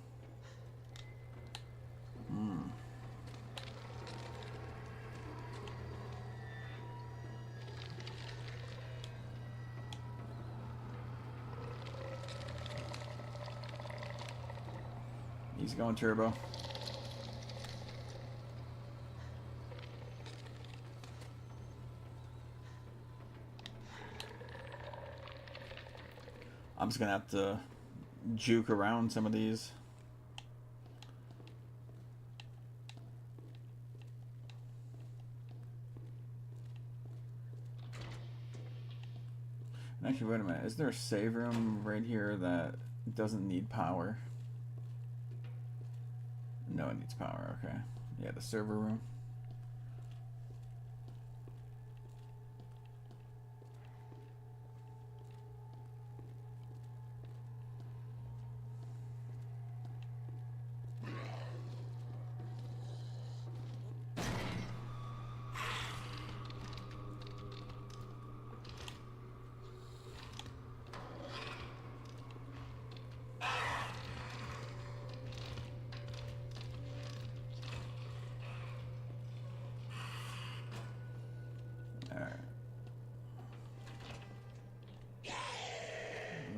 S1: He's going turbo. I'm just gonna have to juke around some of these. Actually, wait a minute. Is there a save room right here that doesn't need power? No, it needs power. Okay. Yeah, the server room.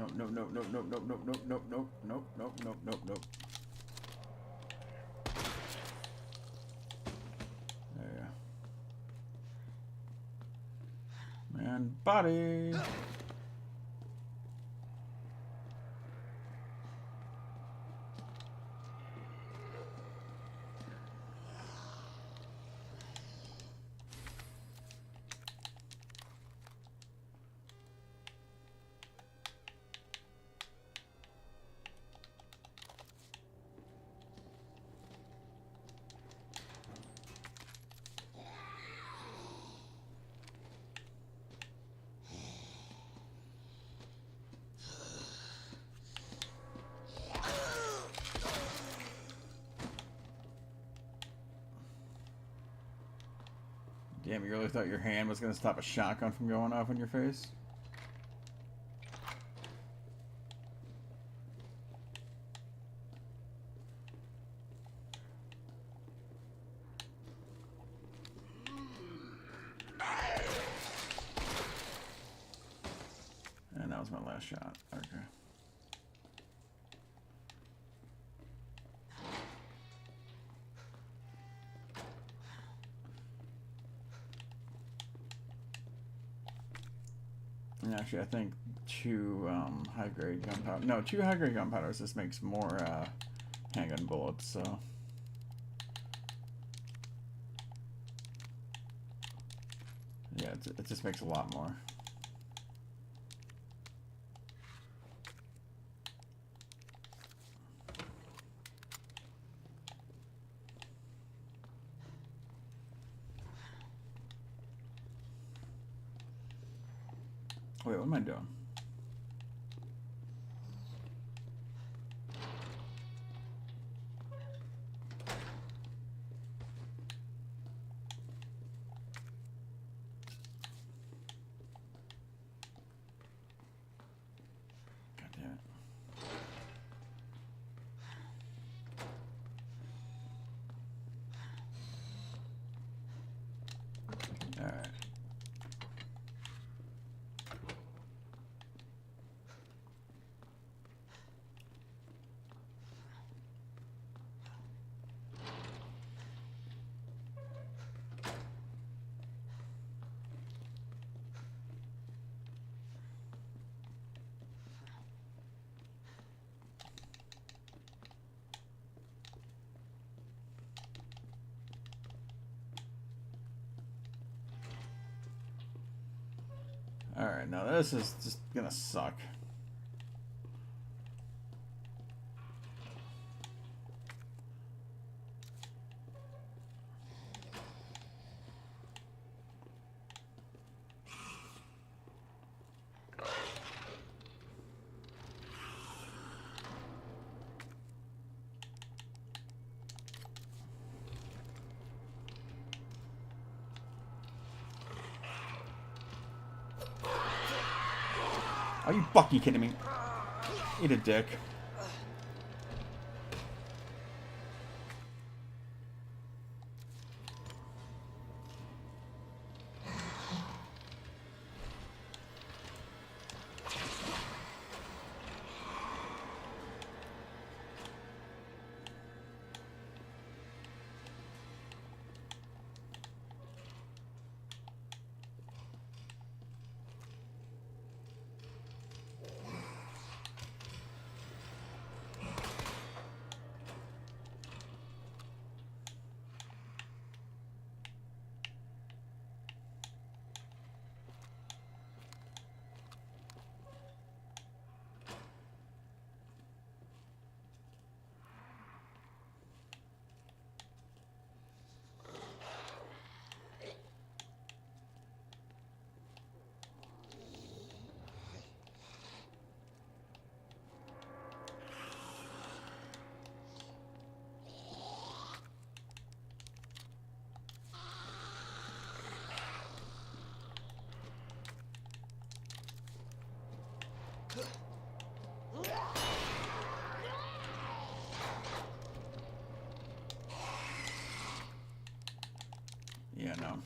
S1: Nope, nope, nope, nope, nope, nope, nope, nope, nope, nope, nope, nope, nope, nope. There you go. And body. Damn, you really thought your hand was going to stop a shotgun from going off in your face? was my last shot. Okay. And actually, I think 2 high-grade gunpowder. No, 2 high-grade gunpowders. This makes more handgun bullets. So. Yeah, it just makes a lot more. Wait, what am I doing? God damn it. All right. Alright, now this is just gonna suck. Are you fucking kidding me? Eat a dick. Yeah, no.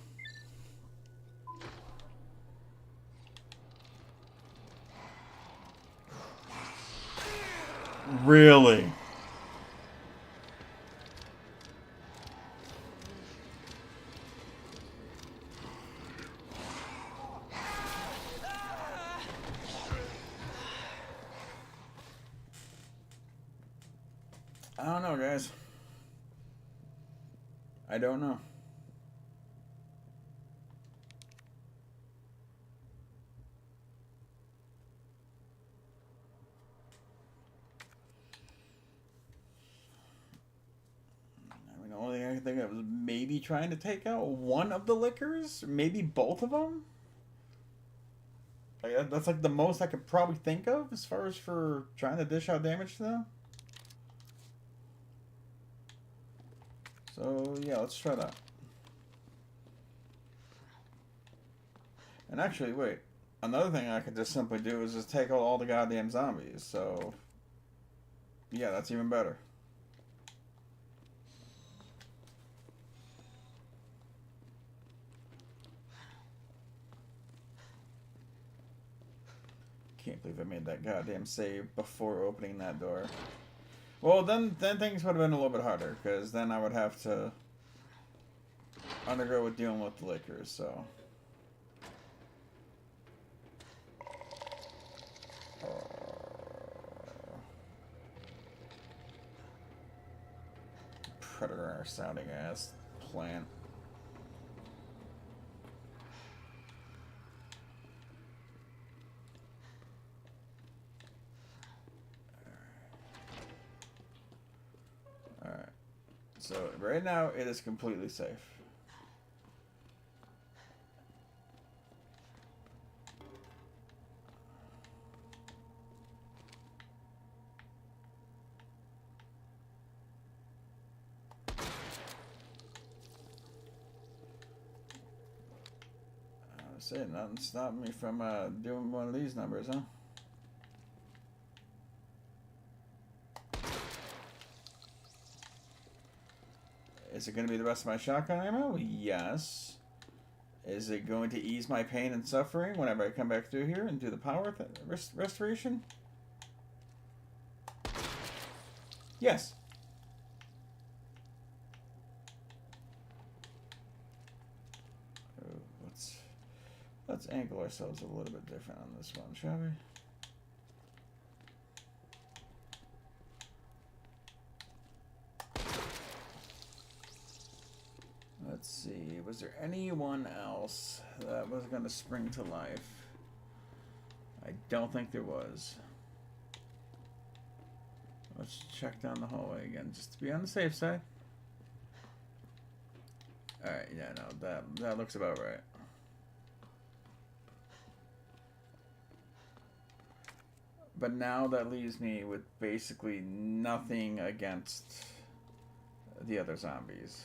S1: Really? I don't know, guys. I don't know. I mean, the only thing I can think of is maybe trying to take out one of the liquors, maybe both of them. Like that's like the most I could probably think of as far as for trying to dish out damage to them. So yeah, let's try that. And actually, wait. Another thing I could just simply do is just take out all the goddamn zombies. So yeah, that's even better. Can't believe I made that goddamn save before opening that door. Well, then things would have been a little bit harder, because then I would have to undergo with dealing with the liquors, so. Predator sounding ass plant. Alright. So right now it is completely safe. That's it. Nothing stopping me from doing one of these numbers, huh? Is it going to be the rest of my shotgun ammo? Yes. Is it going to ease my pain and suffering whenever I come back through here and do the power restoration? Yes. Let's angle ourselves a little bit different on this one, shall we? Let's see, was there anyone else that was going to spring to life? I don't think there was. Let's check down the hallway again, just to be on the safe side. Alright, yeah, no, that looks about right. But now that leaves me with basically nothing against the other zombies.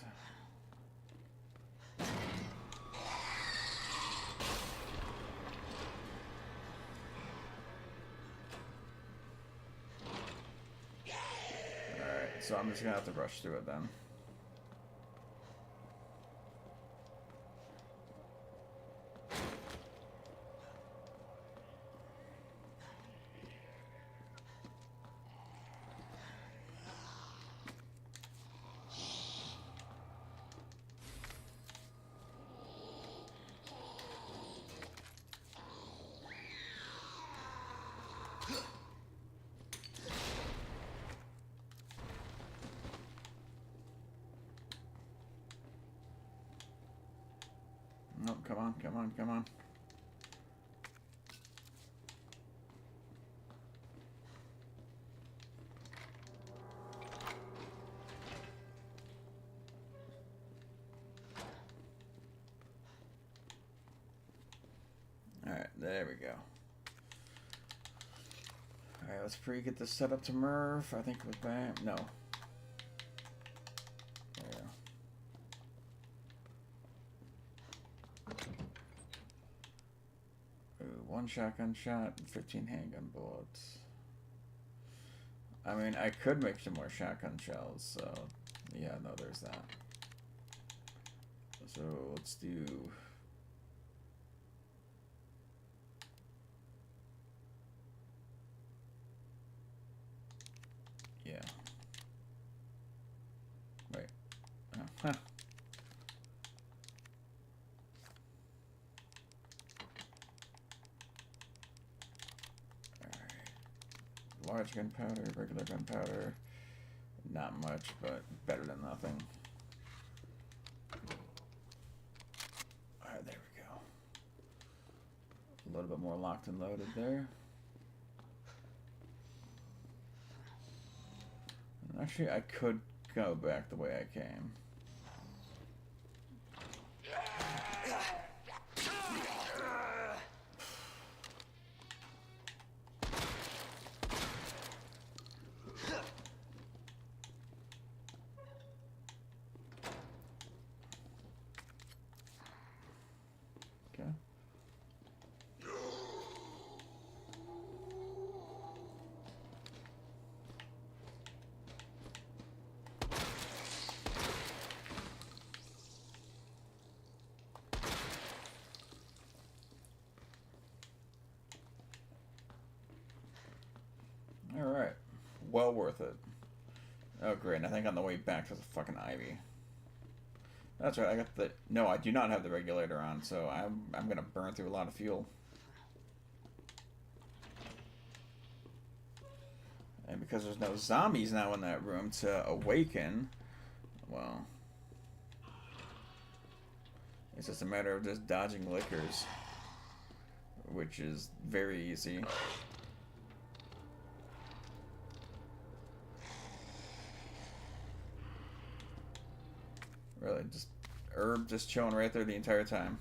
S1: Alright, so I'm just gonna have to rush through it then. Oh, come on, come on, come on. Alright, there we go. Alright, let's get this set up to Murph. I think it was back. No. One shotgun shot, 15 handgun bullets. I mean, I could make some more shotgun shells, so yeah, no, there's that. So let's do... Yeah. Wait. Oh, huh. Large gunpowder, regular gunpowder, not much, but better than nothing. Alright, there we go. A little bit more locked and loaded there. And actually, I could go back the way I came. well worth it. Oh great, and I think on the way back there's a fucking ivy. That's right, I got the... No, I do not have the regulator on, so I'm gonna burn through a lot of fuel. And because there's no zombies now in that room to awaken, well... It's just a matter of just dodging liquors. Which is very easy. Really, just herb just chilling right there the entire time.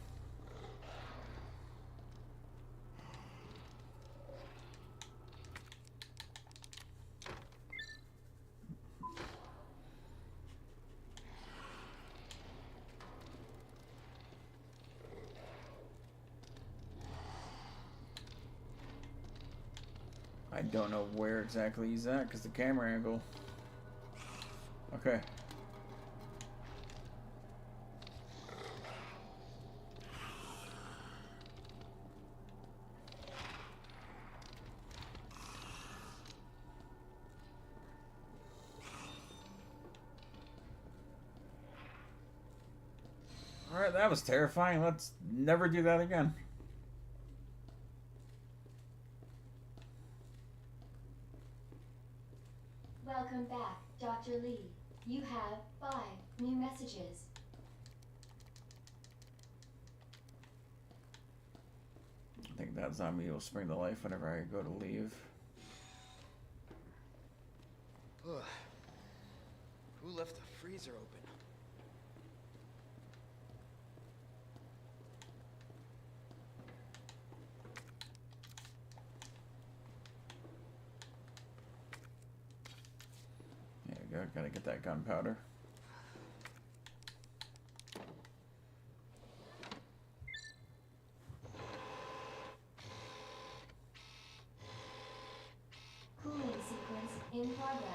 S1: I don't know where exactly he's at because the camera angle. Okay. Alright, that was terrifying. Let's never do that again.
S5: Welcome back, Dr. Lee. You have 5 new messages.
S1: I think that zombie will spring to life whenever I go to leave.
S2: Ugh. Who left the freezer open?
S1: There you go, gotta get that gunpowder.
S5: Cooling sequence in progress.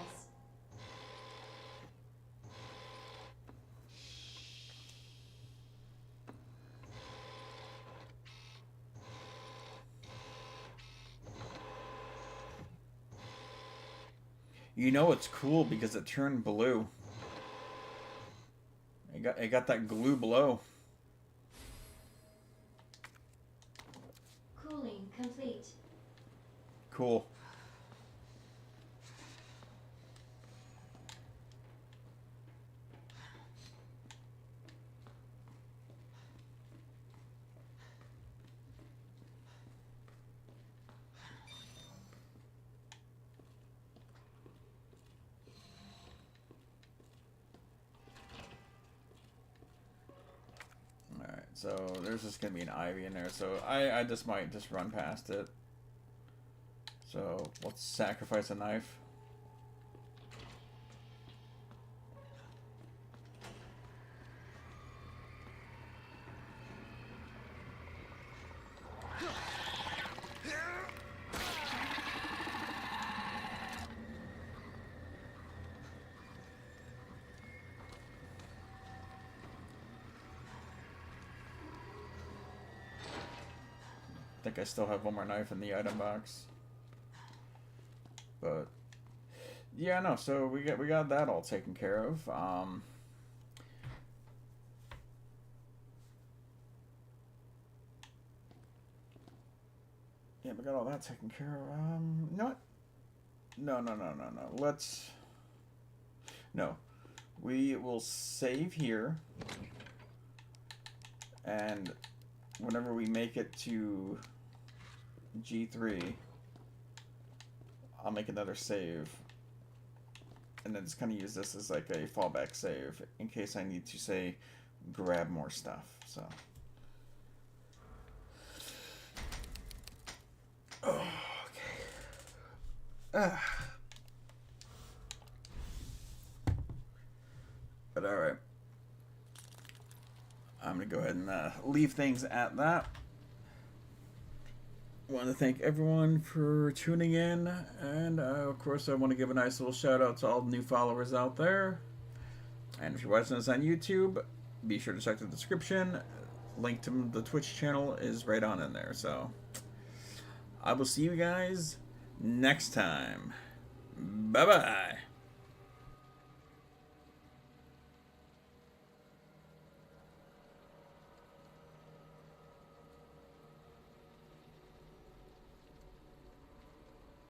S1: You know it's cool because it turned blue. It got that glue below.
S5: Cooling complete.
S1: Cool. Alright, so there's just gonna be an ivy in there, so I just might just run past it. So let's sacrifice a knife. I think I still have one more knife in the item box. But yeah, no, so we got that all taken care of. Yeah, we got all that taken care of. You know what? No. No. We will save here. And whenever we make it to G3, I'll make another save. And then just kind of use this as like a fallback save in case I need to, say, grab more stuff. So. Oh, okay. But alright. I'm going to go ahead and leave things at that. I want to thank everyone for tuning in. And, of course, I want to give a nice little shout out to all the new followers out there. And if you're watching this on YouTube, be sure to check the description. Link to the Twitch channel is right on in there. So, I will see you guys next time. Bye-bye.